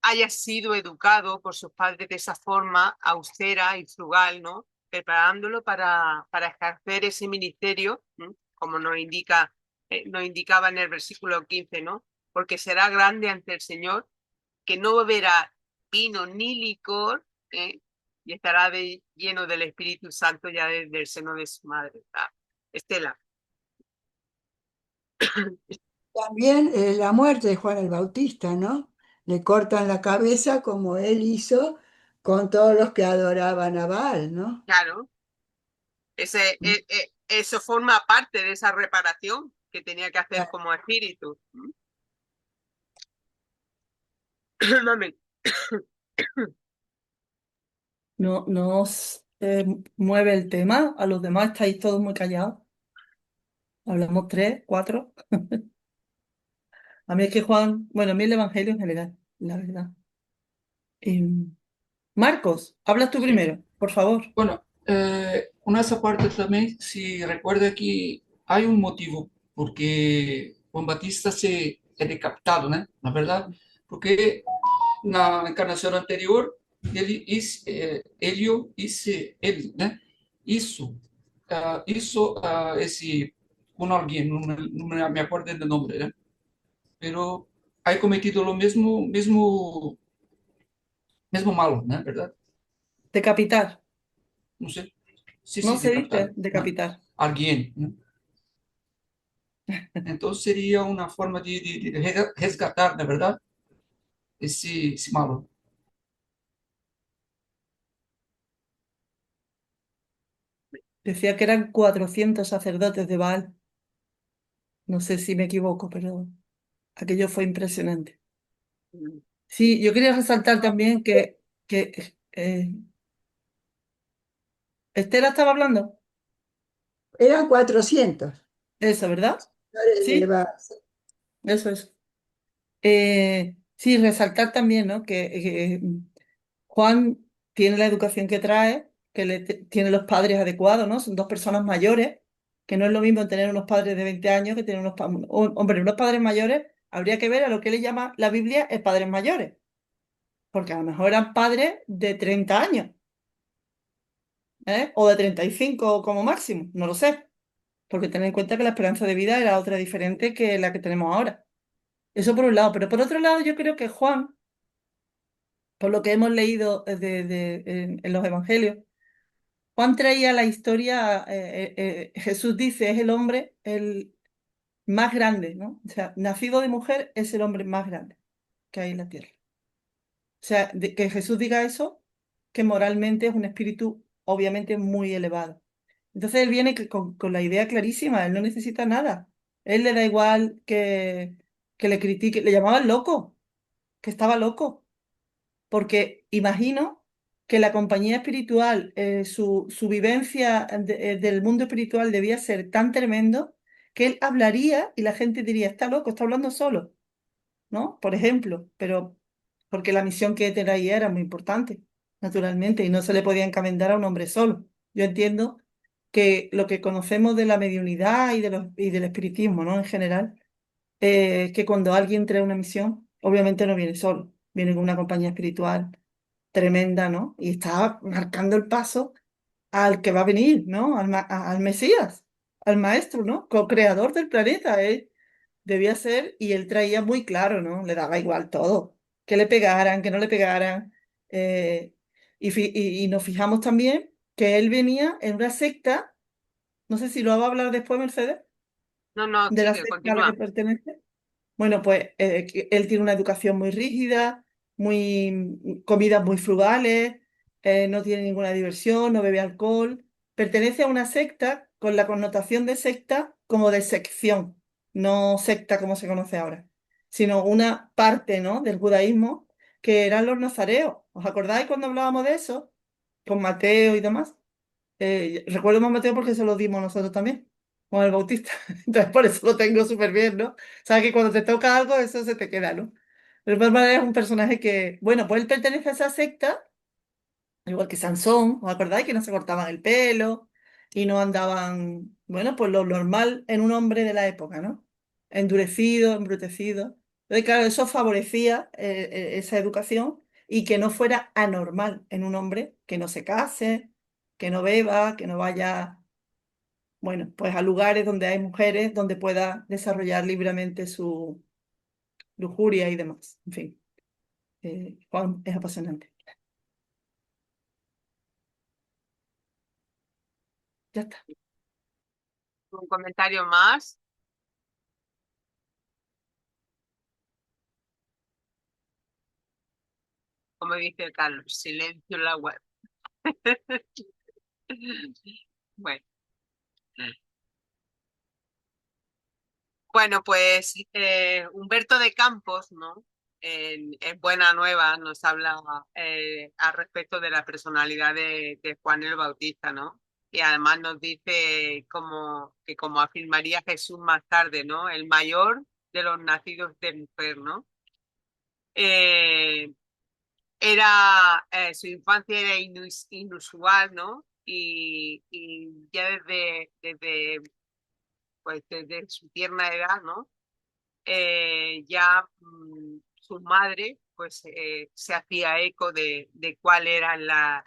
haya sido educado por sus padres de esa forma austera y frugal, ¿no? Preparándolo para ejercer ese ministerio, ¿no? Como nos indica nos indicaba en el versículo 15, ¿no? Porque será grande ante el Señor, que no beberá vino ni licor, y estará lleno del Espíritu Santo ya desde el seno de su madre. Estela.
También la muerte de Juan el Bautista, ¿no? Le cortan la cabeza como él hizo con todos los que adoraban a Baal, ¿no?
Claro, eso forma parte de esa reparación que tenía que hacer como espíritu. Mami.
No, no os mueve el tema. A los demás estáis todos muy callados. Hablamos 3, 4. A mí es que Juan, bueno, a mí el Evangelio en general, la verdad. Marcos, hablas tú
Sí.
primero, por favor.
Bueno, una esa parte también, si recuerda que hay un motivo porque Juan Batista se é decapitado, né? Na verdade, porque na encarnação anterior ele, né? Esse com alguém, não me acordo do nome, né? Pero ha cometido lo mesmo malo, né? ¿Verdad?
Decapitar.
No sé. Sí,
No
sí,
se dice
decapitar.
decapitar.
Alguien, ¿no? Entonces sería una forma de resgatar, ¿de verdad? Esse malo.
Decía que eran 400 sacerdotes de Baal. No sé si me equivoco, pero aquello fue impresionante. Sí, yo quería resaltar también que Estela estaba hablando.
Eran 400
Eso, ¿verdad?
de
Sí,
Baal.
eso es. Sí, resaltar también, ¿no? Que Juan tiene la educación que trae, tiene los padres adecuados, ¿no? Son dos personas mayores, que no es lo mismo tener unos padres de 20 años que tener hombre, unos padres mayores, habría que ver a lo que le llama la Biblia padres mayores, porque a lo mejor eran padres de 30 años, ¿eh? O de 35 como máximo, no lo sé, porque ten en cuenta que la esperanza de vida era otra diferente que la que tenemos ahora. Eso por un lado, pero por otro lado yo creo que Juan, por lo que hemos leído en los evangelios, Juan traía la historia, Jesús dice, es el hombre el más grande, ¿no? O sea, nacido de mujer es el hombre más grande que hay en la tierra. O sea, que Jesús diga eso, que moralmente es un espíritu obviamente muy elevado. Entonces él viene con la idea clarísima, él no necesita nada. Él le da igual que le critique, le llamaban loco, que estaba loco, porque imagino que la compañía espiritual, su vivencia del mundo espiritual debía ser tan tremendo que él hablaría y la gente diría, está loco, está hablando solo, ¿no? Por ejemplo, pero porque la misión que traía era muy importante, naturalmente, y no se le podía encomendar a un hombre solo. Yo entiendo que lo que conocemos de la mediunidad y del espiritismo, ¿no? En general, que cuando alguien trae una misión, obviamente no viene solo, viene con una compañía espiritual tremenda, ¿no? Y está marcando el paso al que va a venir, ¿no? Al Mesías, al maestro, ¿no? Co-creador del planeta, él debía ser, y él traía muy claro, ¿no? Le daba igual todo, que le pegaran, que no le pegaran. eh, y nos fijamos también que él venía en una secta, no sé si lo va a hablar después, Mercedes,
No, no,
de la
sigue,
secta a la que
continúa.
pertenece. Bueno, pues que él tiene una educación muy rígida, comidas muy frugales, no tiene ninguna diversión, no bebe alcohol. Pertenece a una secta con la connotación de secta como de sección, no secta como se conoce ahora, sino una parte, ¿no? del judaísmo que eran los nazareos. ¿Os acordáis cuando hablábamos de eso? Con Mateo y demás. Recuerdo más Mateo porque se lo dimos nosotros también, con el Bautista. Entonces por eso lo tengo súper bien, ¿no? Sabes que cuando te toca algo, eso se te queda, ¿no? Pero Bárbara es un personaje que, bueno, pues él pertenece a esa secta, igual que Sansón, ¿os acordáis? Que no se cortaban el pelo y no andaban, bueno, pues lo normal en un hombre de la época, ¿no? Endurecido, embrutecido. Entonces, claro, eso favorecía esa educación y que no fuera anormal en un hombre que no se case, que no beba, que no vaya bueno, pues a lugares donde hay mujeres, donde pueda desarrollar libremente su lujuria y demás. En fin, Juan es apasionante. Ya está.
¿Un comentario más? Como dice Carlos, silencio en la web. Bueno. Bueno, pues Humberto de Campos, ¿no? En Buena Nueva nos habla al respecto de la personalidad de Juan el Bautista, ¿no? Y además nos dice que como afirmaría Jesús más tarde, ¿no? El mayor de los nacidos de mujer, ¿no? Eh, Su infancia era inusual, ¿no? Y ya pues desde su tierna edad, ¿no? Ya su madre pues se hacía eco de cuál eran las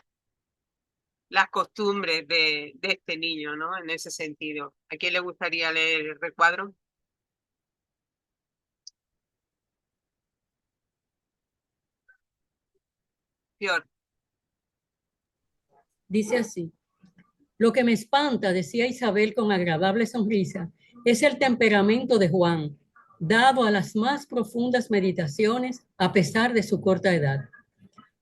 costumbres de este niño, ¿no? En ese sentido. ¿A quién le gustaría leer el recuadro? Pior.
Dice así: lo que me espanta, decía Isabel con agradable sonrisa, es el temperamento de Juan, dado a las más profundas meditaciones a pesar de su corta edad.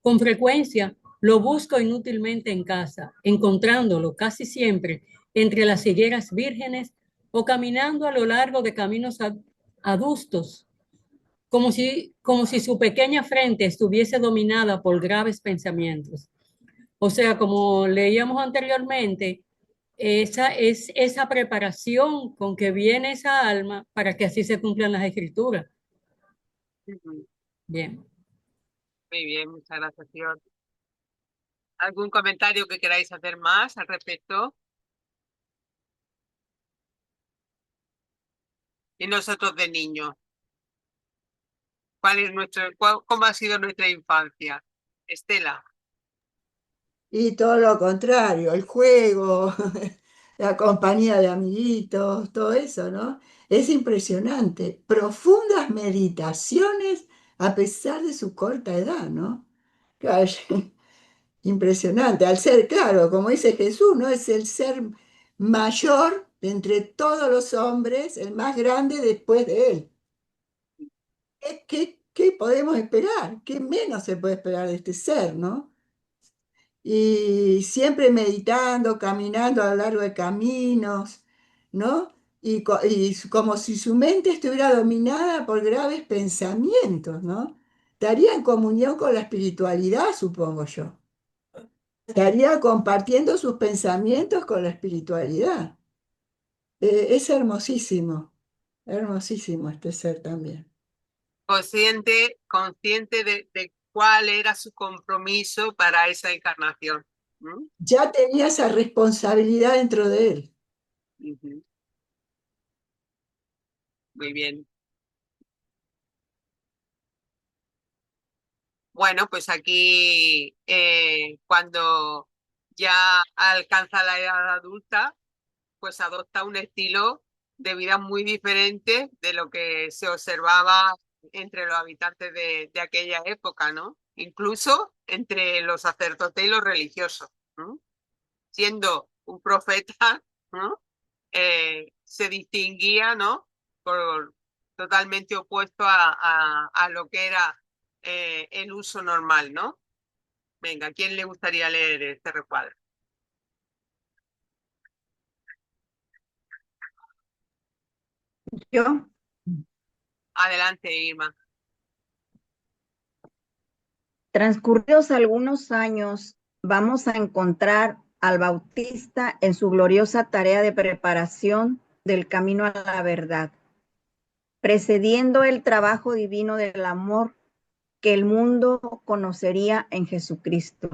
Con frecuencia lo busco inútilmente en casa, encontrándolo casi siempre entre las higueras vírgenes o caminando a lo largo de caminos adustos, como si su pequeña frente estuviese dominada por graves pensamientos. O sea, como leíamos anteriormente, esa es esa preparación con que viene esa alma para que así se cumplan las escrituras.
Ujú.
Bien.
Muy bien, muchas gracias, Pior. ¿Algún comentario que queráis hacer más al respecto? Y nosotros de niños, ¿cómo ha sido nuestra infancia? Estela.
Y todo lo contrario, el juego, la compañía de amiguitos, todo eso, ¿no? Es impresionante. Profundas meditaciones a pesar de su corta edad, ¿no? Claro, impresionante. Al ser, claro, como dice Jesús, ¿no? Es el ser mayor de entre todos los hombres, el más grande después de él. ¿Qué podemos esperar? ¿Qué menos se puede esperar de este ser, ¿no? Y siempre meditando, caminando a lo largo de caminos, ¿no? Como si su mente estuviera dominada por graves pensamientos, ¿no? Estaría en comunión con la espiritualidad, supongo yo. Estaría compartiendo sus pensamientos con la espiritualidad. Es hermosísimo este ser también.
Consciente de cuál era su compromiso para esa encarnación. ¿Mm?
Ya tenía esa responsabilidad dentro de él.
Ujú. Muy bien. Bueno, pues aquí cuando ya alcanza la edad adulta, pues adopta un estilo de vida muy diferente de lo que se observaba entre los habitantes de aquella época, ¿no? Incluso entre los sacerdotes y los religiosos, ¿no? Siendo un profeta, ¿no? Se distinguía, ¿no? Por totalmente opuesto a lo que era el uso normal, ¿no? Venga, ¿a quién le gustaría leer este recuadro?
Yo,
Adelante, Irma.
transcurridos algunos años, vamos a encontrar al Bautista en su gloriosa tarea de preparación del camino a la verdad, precediendo el trabajo divino del amor que el mundo conocería en Jesucristo.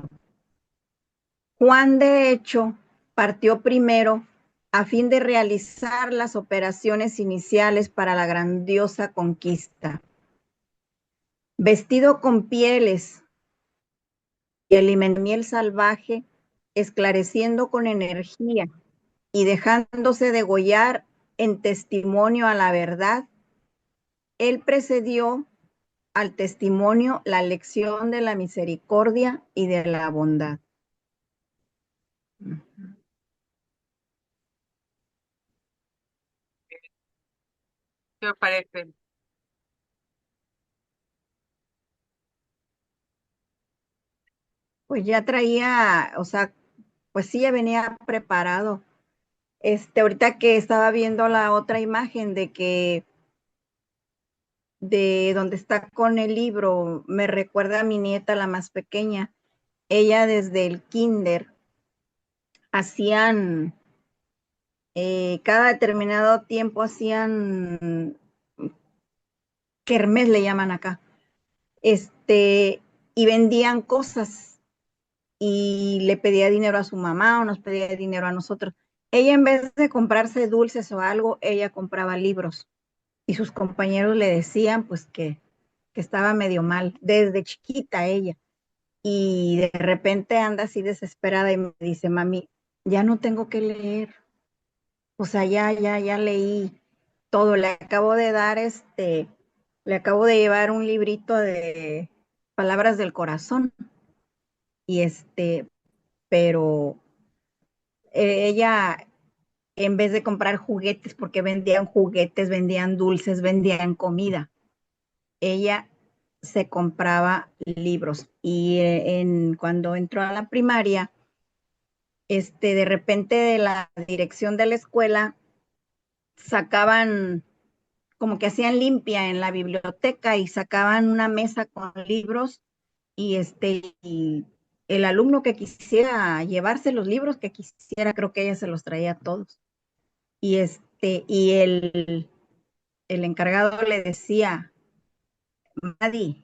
Juan, de hecho, partió primero a fin de realizar las operaciones iniciales para la grandiosa conquista. Vestido con pieles y alimentó miel salvaje, esclareciendo con energía y dejándose degollar en testimonio a la verdad, él precedió al testimonio la lección de la misericordia y de la bondad.
¿Qué os parece?
Pues ya traía, o sea, pues sí, ya venía preparado. Ahorita que estaba viendo la otra imagen de donde está con el libro, me recuerda a mi nieta, la más pequeña. Ella desde el kinder hacían, cada determinado tiempo hacían kermés, le llaman acá, y vendían cosas y le pedía dinero a su mamá o nos pedía dinero a nosotros. Ella en vez de comprarse dulces o algo, ella compraba libros y sus compañeros le decían pues que estaba medio mal, desde chiquita ella. Y de repente anda así desesperada y me dice, mami, ya no tengo que leer. O sea, ya leí todo. Le acabo de dar le acabo de llevar un librito de palabras del corazón. Y pero ella, en vez de comprar juguetes, porque vendían juguetes, vendían dulces, vendían comida, ella se compraba libros. Y cuando entró a la primaria, de repente de la dirección de la escuela sacaban, como que hacían limpia en la biblioteca y sacaban una mesa con libros y el alumno que quisiera llevarse los libros que quisiera, creo que ella se los traía a todos. Y el encargado le decía, Madi,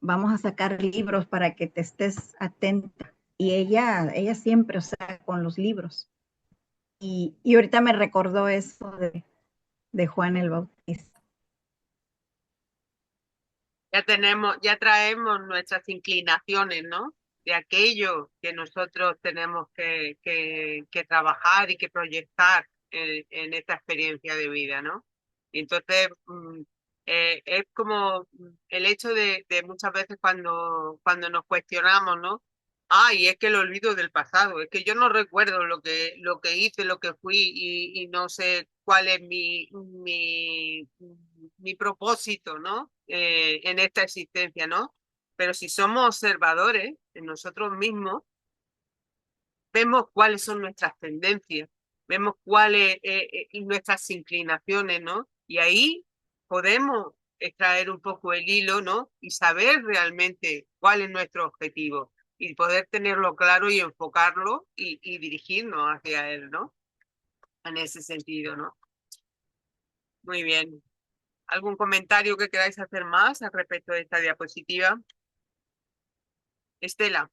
vamos a sacar libros para que te estés atenta. Y ella siempre, o sea, con los libros. Y ahorita me recordó eso de Juan el Bautista.
Ya traemos nuestras inclinaciones, ¿no? De aquello que nosotros tenemos que trabajar y que proyectar en esta experiencia de vida, ¿no? Y entonces es como el hecho de muchas veces cuando nos cuestionamos, ¿no? Y es que el olvido del pasado, es que yo no recuerdo lo que hice, lo que fui y no sé cuál es mi propósito, ¿no? En esta existencia, ¿no? Pero si somos observadores en nosotros mismos, vemos cuáles son nuestras tendencias, vemos cuáles nuestras inclinaciones, ¿no? Y ahí podemos extraer un poco el hilo, ¿no? Y saber realmente cuál es nuestro objetivo y poder tenerlo claro y enfocarlo y dirigirnos hacia él, ¿no? En ese sentido, ¿no? Muy bien. ¿Algún comentario que queráis hacer más al respecto de esta diapositiva? Estela.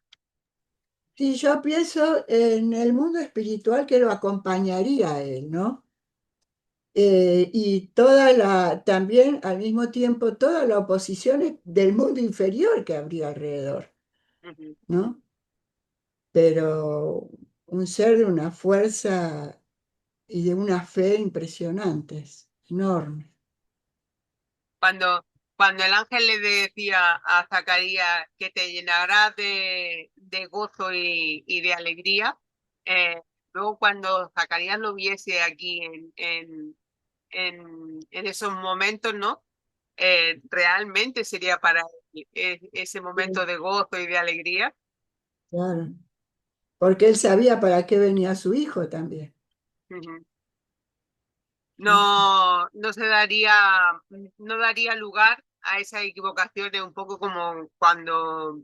Sí, yo pienso en el mundo espiritual que lo acompañaría a él, ¿no? Y también al mismo tiempo toda la oposición del mundo inferior que habría alrededor,
Ujú.
¿no? Pero un ser de una fuerza y de una fe impresionantes, enormes.
Cuando el ángel le decía a Zacarías que te llenarás de gozo y de alegría, luego cuando Zacarías lo viese aquí en esos momentos, ¿no? Realmente sería para él ese
Sí,
momento de gozo y de alegría.
claro, porque él sabía para qué venía su hijo también.
Ujú.
Sí,
No se daría, no daría lugar a esas equivocaciones, un poco como cuando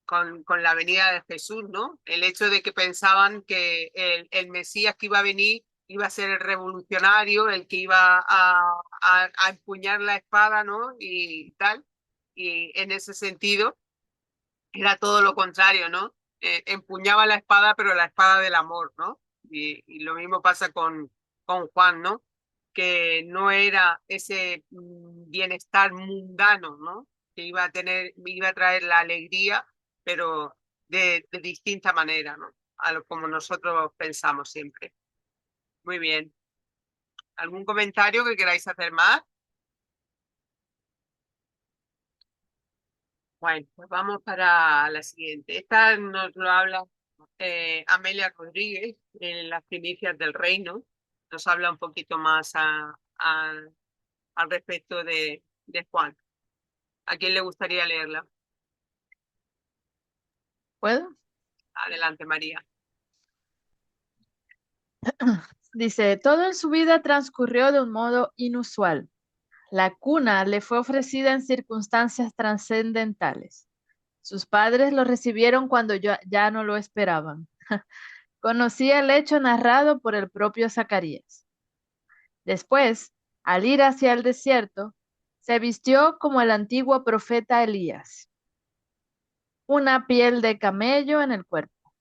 con la venida de Jesús, ¿no? El hecho de que pensaban que el Mesías que iba a venir iba a ser el revolucionario, el que iba a empuñar la espada, ¿no? Y tal. Y en ese sentido era todo lo contrario, ¿no? Empuñaba la espada, pero la espada del amor, ¿no? Y lo mismo pasa con Juan, ¿no? Que no era ese bienestar mundano, ¿no? Que iba a traer la alegría, pero de distinta manera, ¿no? Como nosotros pensamos siempre. Muy bien. ¿Algún comentario que queráis hacer más? Bueno, pues vamos para la siguiente. Esta nos lo habla Amelia Rodríguez en las primicias del reino. Nos habla un poquito más al respecto de Juan. ¿A quién le gustaría leerla?
¿Puedo?
Adelante, María.
Dice, todo en su vida transcurrió de un modo inusual. La cuna le fue ofrecida en circunstancias trascendentales. Sus padres lo recibieron cuando ya no lo esperaban. Conocía el hecho narrado por el propio Zacarías. Después, al ir hacia el desierto, se vistió como el antiguo profeta Elías. Una piel de camello en el cuerpo,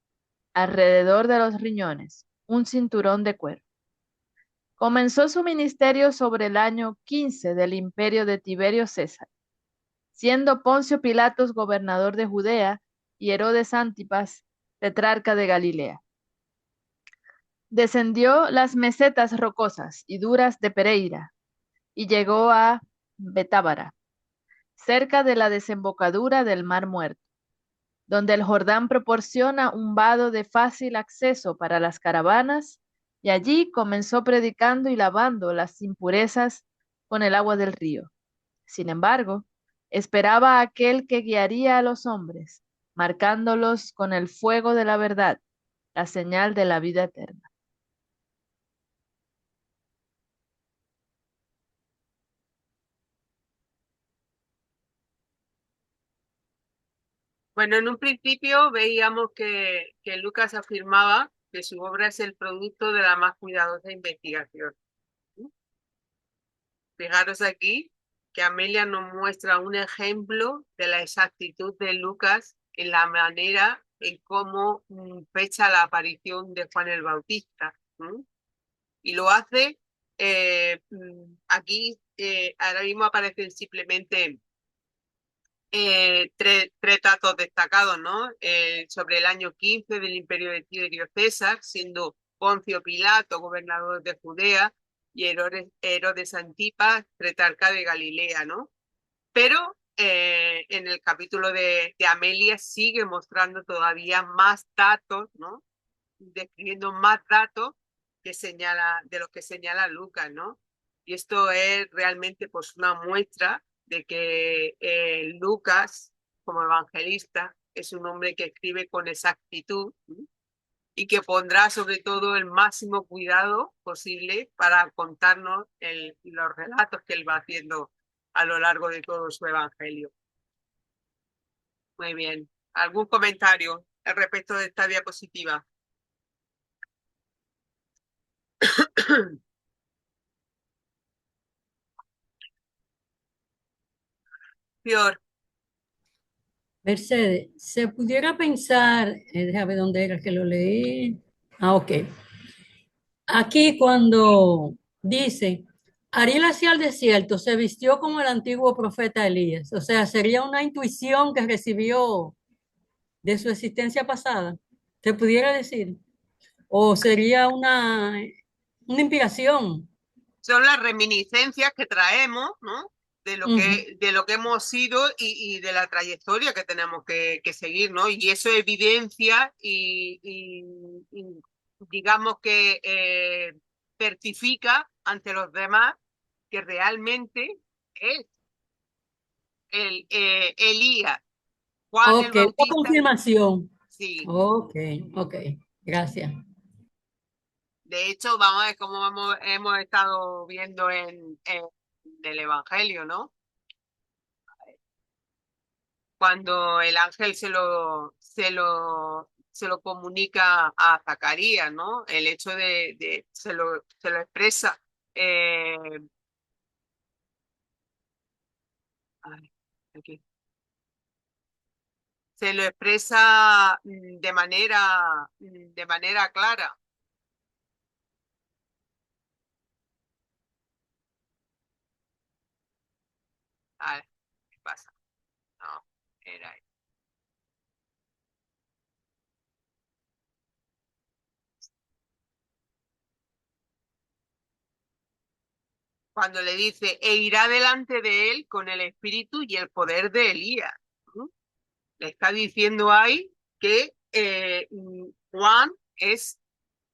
alrededor de los riñones, un cinturón de cuero. Comenzó su ministerio sobre el año 15 del imperio de Tiberio César, siendo Poncio Pilatos gobernador de Judea y Herodes Antipas tetrarca de Galilea. Descendió las mesetas rocosas y duras de Pereira y llegó a Betábara, cerca de la desembocadura del Mar Muerto, donde el Jordán proporciona un vado de fácil acceso para las caravanas, y allí comenzó predicando y lavando las impurezas con el agua del río. Sin embargo, esperaba a aquel que guiaría a los hombres, marcándolos con el fuego de la verdad, la señal de la vida eterna.
Bueno, en un principio veíamos que Lucas afirmaba que su obra es el producto de la más cuidadosa investigación. Fijaros aquí que Amelia nos muestra un ejemplo de la exactitud de Lucas en la manera en cómo fecha la aparición de Juan el Bautista. Y lo hace, aquí ahora mismo aparecen simplemente tres datos destacados, ¿no? Sobre el año 15 del imperio de Tiberio César, siendo Poncio Pilato gobernador de Judea y Herodes Antipas tetrarca de Galilea, ¿no? Pero en el capítulo de Amelia sigue mostrando todavía más datos, ¿no? Describiendo más datos de los que señala Lucas, ¿no? Y esto es realmente pues una muestra de que Lucas, como evangelista, es un hombre que escribe con exactitud, ¿sí? Y que pondrá sobre todo el máximo cuidado posible para contarnos los relatos que él va haciendo a lo largo de todo su evangelio. Muy bien. ¿Algún comentario al respecto de esta diapositiva? Pior.
Mercedes, se pudiera pensar, déjame ver dónde era que lo leí. Ah, ok. Aquí cuando dice, Ariel hacia el desierto, se vistió como el antiguo profeta Elías. O sea, sería una intuición que recibió de su existencia pasada. ¿Se pudiera decir? O sería una inspiración.
Son las reminiscencias que traemos, ¿no?
Ujú.
De lo que hemos sido y de la trayectoria que tenemos que seguir, ¿no? Y eso evidencia y digamos que certifica ante los demás que realmente es Elías, Juan el
Ok, la
Bautista,
confirmación.
sí.
Ok, ok, gracias.
De hecho, vamos a ver cómo hemos estado viendo en el Evangelio, ¿no? Cuando el ángel se lo comunica a Zacarías, ¿no? El hecho se lo expresa. eh, ay, aquí. Se lo expresa de manera clara. A ver, ¿qué pasa? No, era ahí. cuando le dice, e irá delante de él con el espíritu y el poder de Elías, ¿no? Le está diciendo ahí que Juan es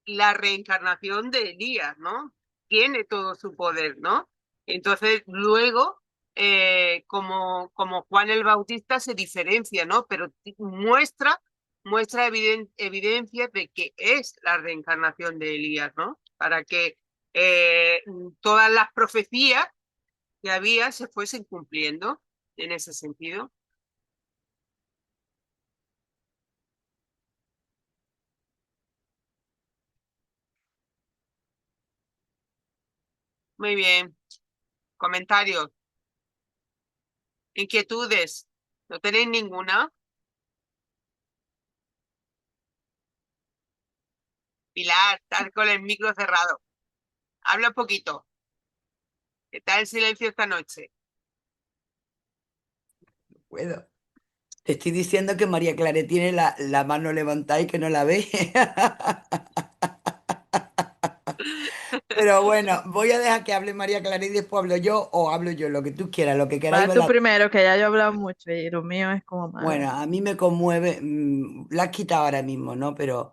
la reencarnación de Elías, ¿no? Tiene todo su poder, ¿no? Entonces, luego, como Juan el Bautista se diferencia, ¿no? Pero muestra evidencias de que es la reencarnación de Elías, ¿no? Para que eh, todas las profecías que había se fuesen cumpliendo en ese sentido. Muy bien. Comentarios, inquietudes. ¿No tenéis ninguna? Pilar, estás con el micro cerrado. Habla un poquito. Está en silencio esta noche.
Puedo. Te estoy diciendo que María Claret tiene la mano levantada y que no la ve. Pero bueno, voy a dejar que hable María Claret y después hablo yo o hablo yo, lo que tú quieras, lo que queráis.
Va tú primero, que ya yo he hablado mucho y lo mío es como más.
Bueno, a mí me conmueve, la has quitado ahora mismo, ¿no? Pero,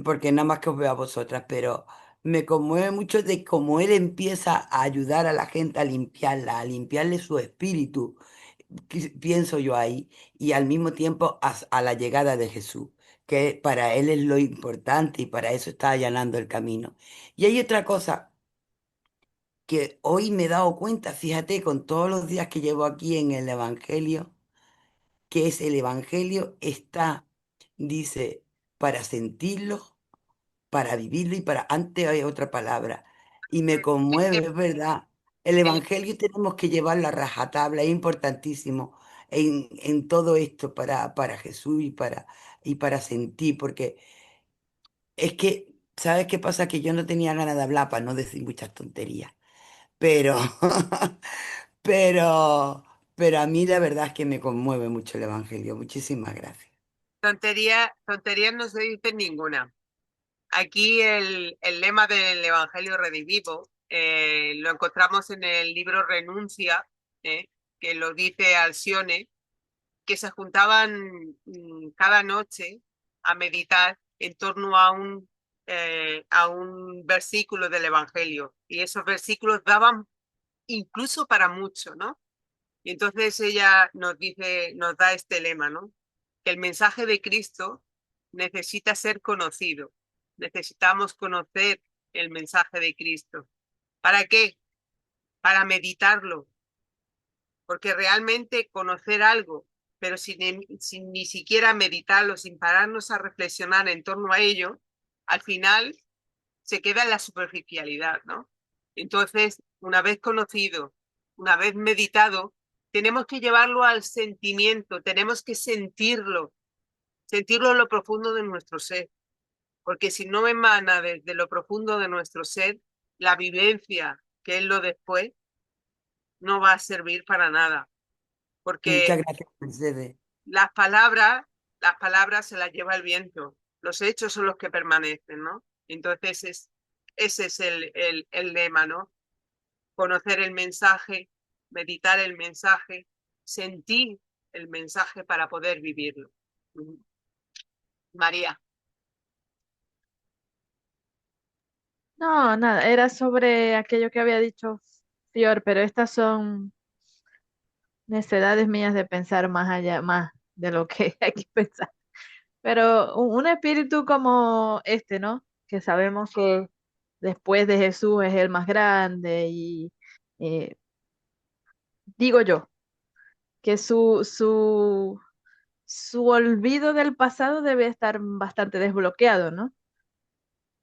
porque nada más que os veo a vosotras, pero me conmueve mucho de cómo él empieza a ayudar a la gente a limpiarla, a limpiarle su espíritu, pienso yo ahí, y al mismo tiempo a la llegada de Jesús, que para él es lo importante y para eso está allanando el camino. Y hay otra cosa que hoy me he dado cuenta, fíjate, con todos los días que llevo aquí en el Evangelio que es el Evangelio, está, dice, para sentirlo, para vivirlo y para... Antes hay otra palabra. Y me conmueve, es verdad. El
El-
Evangelio tenemos que llevarlo a rajatabla, es importantísimo en todo esto para Jesús y para sentir, porque es que, ¿sabes qué pasa? Que yo no tenía ganas de hablar para no decir muchas tonterías, pero, pero, pero a mí la verdad es que me conmueve mucho el Evangelio. Muchísimas gracias.
tonterías no se dicen ninguna. Aquí el lema del Evangelio Redivivo lo encontramos en el libro Renuncia, que lo dice Alcione, que se juntaban cada noche a meditar en torno a un versículo del Evangelio. Y esos versículos daban incluso para mucho, ¿no? Y entonces ella nos dice, nos da este lema, ¿no? Que el mensaje de Cristo necesita ser conocido. Necesitamos conocer el mensaje de Cristo. ¿Para qué? Para meditarlo, porque realmente conocer algo, pero sin ni siquiera meditarlo, sin pararnos a reflexionar en torno a ello, al final se queda en la superficialidad, ¿no? Entonces, una vez conocido, una vez meditado, tenemos que llevarlo al sentimiento, tenemos que sentirlo en lo profundo de nuestro ser, porque si no emana desde lo profundo de nuestro ser, la vivencia, que es lo después, no va a servir para nada,
Muchas
porque
gracias, Mercedes.
las palabras, las palabras se las lleva el viento, los hechos son los que permanecen, ¿no? Entonces ese es el lema, ¿no? Conocer el mensaje, meditar el mensaje, sentir el mensaje para poder vivirlo. María.
No, nada, era sobre aquello que había dicho Fior, pero estas son necedades mías de pensar más allá, más de lo que hay que pensar. Pero un espíritu como este, ¿no? Que sabemos que después de Jesús es el más grande y eh, digo yo que su olvido del pasado debe estar bastante desbloqueado, ¿no?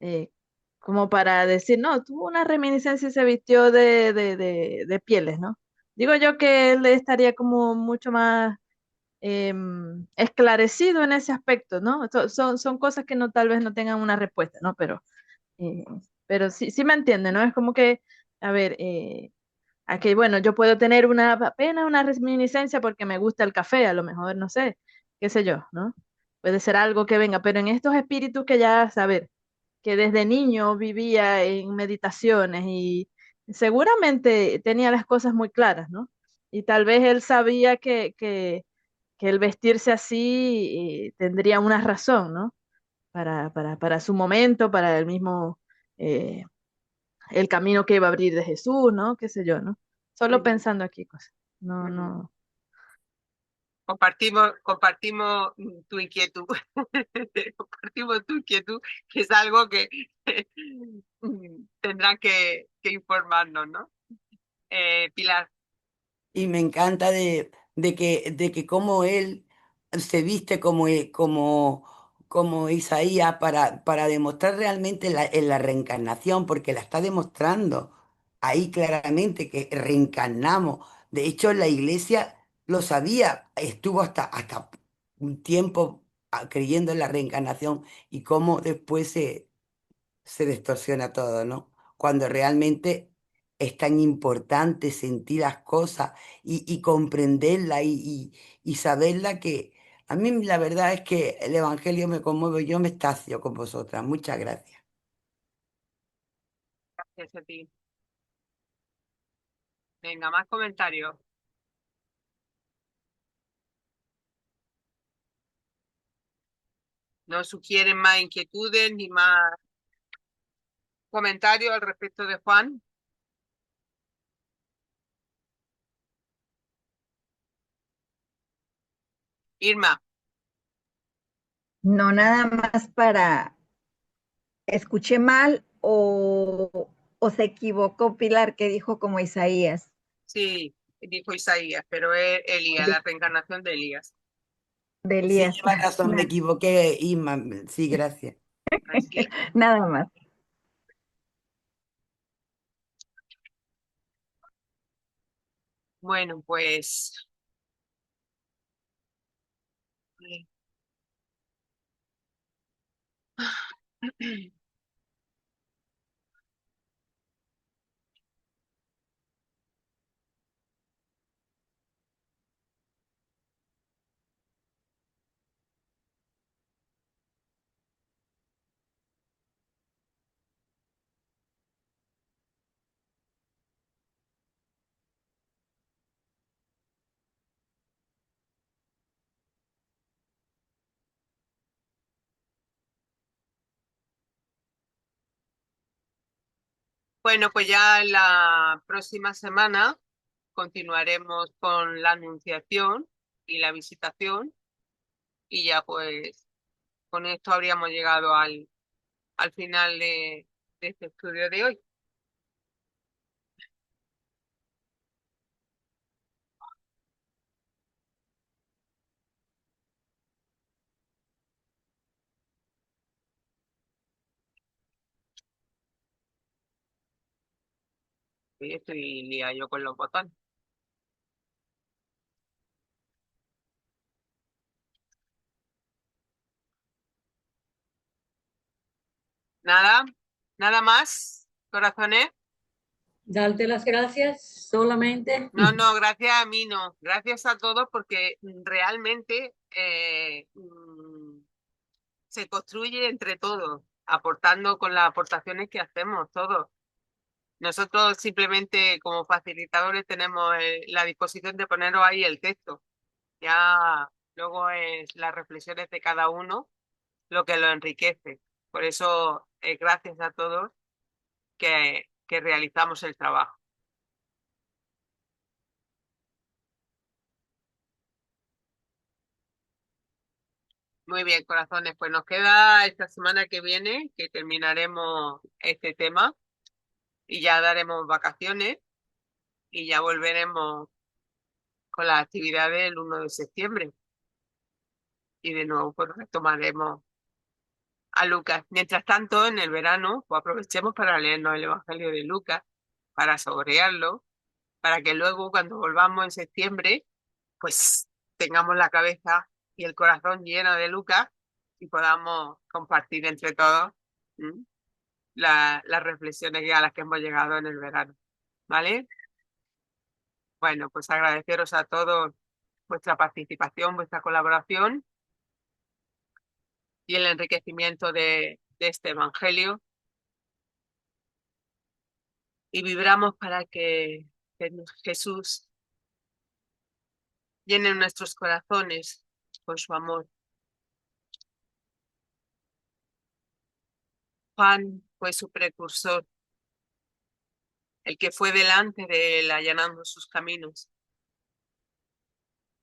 Eh, como para decir, no, tuvo una reminiscencia y se vistió de pieles, ¿no? Digo yo que él estaría como mucho más esclarecido en ese aspecto, ¿no? Son cosas que no tal vez no tengan una respuesta, ¿no? Eh, pero sí, sí me entiende, ¿no? Es como que, a ver, aquí, bueno, yo puedo tener apenas una reminiscencia porque me gusta el café, a lo mejor, no sé, qué sé yo, ¿no? Puede ser algo que venga, pero en estos espíritus que ya, saber, que desde niño vivía en meditaciones seguramente tenía las cosas muy claras, ¿no? Y tal vez él sabía que el vestirse así tendría una razón, ¿no? Para su momento, para el mismo, eh, el camino que iba a abrir de Jesús, ¿no? Qué sé yo, ¿no? Solo
Ujú,
pensando aquí cosas. No,
ujú.
no.
Compartimos tu inquietud. Compartimos tu inquietud, que es algo que tendrán que informarnos, ¿no? Pilar,
Y me encanta de que como él se viste como, como Isaías para demostrar realmente en la reencarnación, porque la está demostrando ahí claramente que reencarnamos. De hecho, la iglesia lo sabía, estuvo hasta un tiempo creyendo en la reencarnación y cómo después se distorsiona todo, ¿no? Cuando realmente es tan importante sentir las cosas y comprenderla y saberla que a mí la verdad es que el Evangelio me conmueve, yo me estacio con vosotras. Muchas gracias.
gracias a ti. Venga, más comentarios. No sugieren más inquietudes ni más comentarios al respecto de Juan. Irma,
No, nada más para, escuché mal o se equivocó Pilar que dijo como Isaías.
sí, dijo Isaías, pero es Elías,
De,
la reencarnación de Elías.
de
Sí,
Elías.
lleva razón, me equivoqué, Isma. Sí, gracias.
Tranquila.
Nada más.
Bueno, pues bueno, pues ya la próxima semana continuaremos con la anunciación y la visitación y ya pues con esto habríamos llegado al final de este estudio de hoy. Sí, estoy liada yo con los botones. Nada, nada más, corazones.
Darte las gracias solamente.
No, no, gracias a mí no. Gracias a todos porque realmente se construye entre todos, aportando con las aportaciones que hacemos todos. Nosotros simplemente como facilitadores tenemos la disposición de poneros ahí el texto. Ya luego es las reflexiones de cada uno lo que lo enriquece. Por eso, gracias a todos que realizamos el trabajo. Muy bien, corazones. Pues nos queda esta semana que viene que terminaremos este tema y ya daremos vacaciones y ya volveremos con las actividades el 1 de septiembre. Y de nuevo pues retomaremos a Lucas. Mientras tanto, en el verano, pues aprovechemos para leernos el Evangelio de Lucas, para saborearlo, para que luego cuando volvamos en septiembre, pues tengamos la cabeza y el corazón lleno de Lucas y podamos compartir entre todos ¿m? Las reflexiones a las que hemos llegado en el verano. ¿Vale? Bueno, pues agradeceros a todos vuestra participación, vuestra colaboración y el enriquecimiento de este Evangelio. y vibramos para que Jesús llene nuestros corazones con su amor. Juan fue su precursor, el que fue delante de él allanando sus caminos,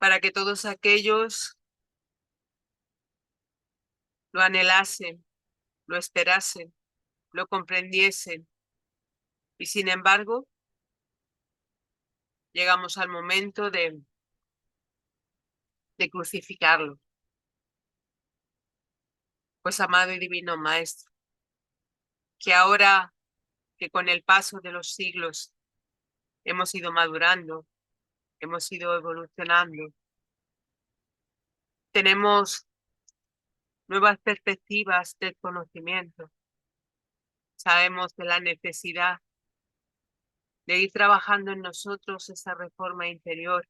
para que todos aquellos lo anhelasen, lo esperasen, lo comprendiesen. Y sin embargo, llegamos al momento de crucificarlo. Pues amado y divino Maestro, que ahora que con el paso de los siglos hemos ido madurando, hemos ido evolucionando, tenemos nuevas perspectivas del conocimiento, sabemos de la necesidad de ir trabajando en nosotros esa reforma interior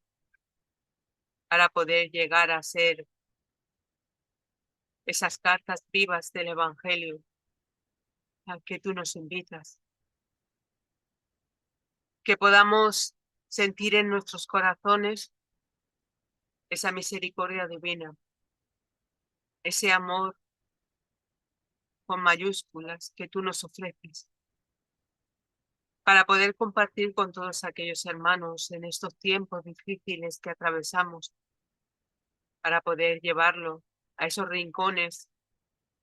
para poder llegar a ser esas cartas vivas del Evangelio al que tú nos invitas. Que podamos sentir en nuestros corazones esa misericordia divina, ese amor con mayúsculas que tú nos ofreces, para poder compartir con todos aquellos hermanos en estos tiempos difíciles que atravesamos, para poder llevarlo a esos rincones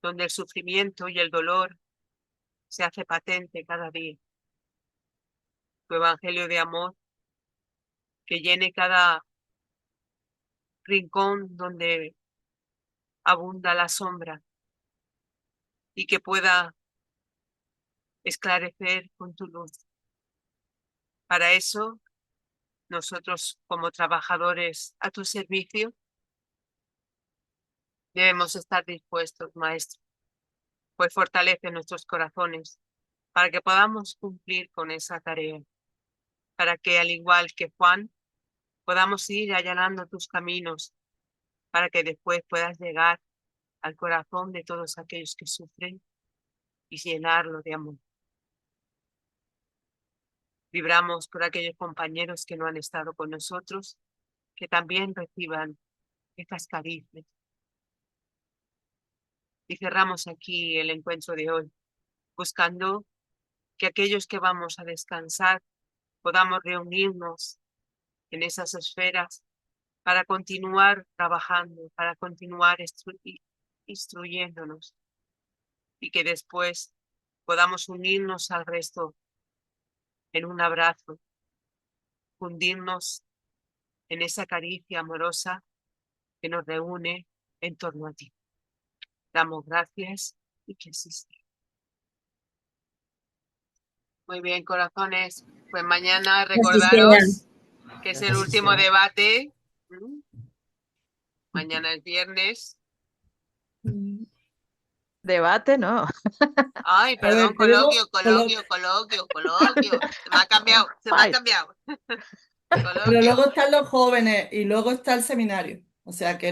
donde el sufrimiento y el dolor se hace patente cada día. Tu evangelio de amor que llene cada rincón donde abunda la sombra y que pueda esclarecer con tu luz. Para eso, nosotros como trabajadores a tu servicio, debemos estar dispuestos, Maestro, pues fortalece nuestros corazones para que podamos cumplir con esa tarea, para que al igual que Juan, podamos ir allanando tus caminos, para que después puedas llegar al corazón de todos aquellos que sufren y llenarlo de amor. Vibramos por aquellos compañeros que no han estado con nosotros, que también reciban estas caricias. Y cerramos aquí el encuentro de hoy, buscando que aquellos que vamos a descansar podamos reunirnos en esas esferas para continuar trabajando, para continuar instruyéndonos y que después podamos unirnos al resto en un abrazo, fundirnos en esa caricia amorosa que nos reúne en torno a ti. Damos gracias y que así sea. Muy bien, corazones. Pues mañana recordaros que es el último debate. Mañana es viernes.
Debate, no.
Ay,
A
perdón,
ver, tenemos
coloquio. Se me ha cambiado.
Ay.
Pero
Coloquio.
luego están los jóvenes y luego está el seminario. O sea que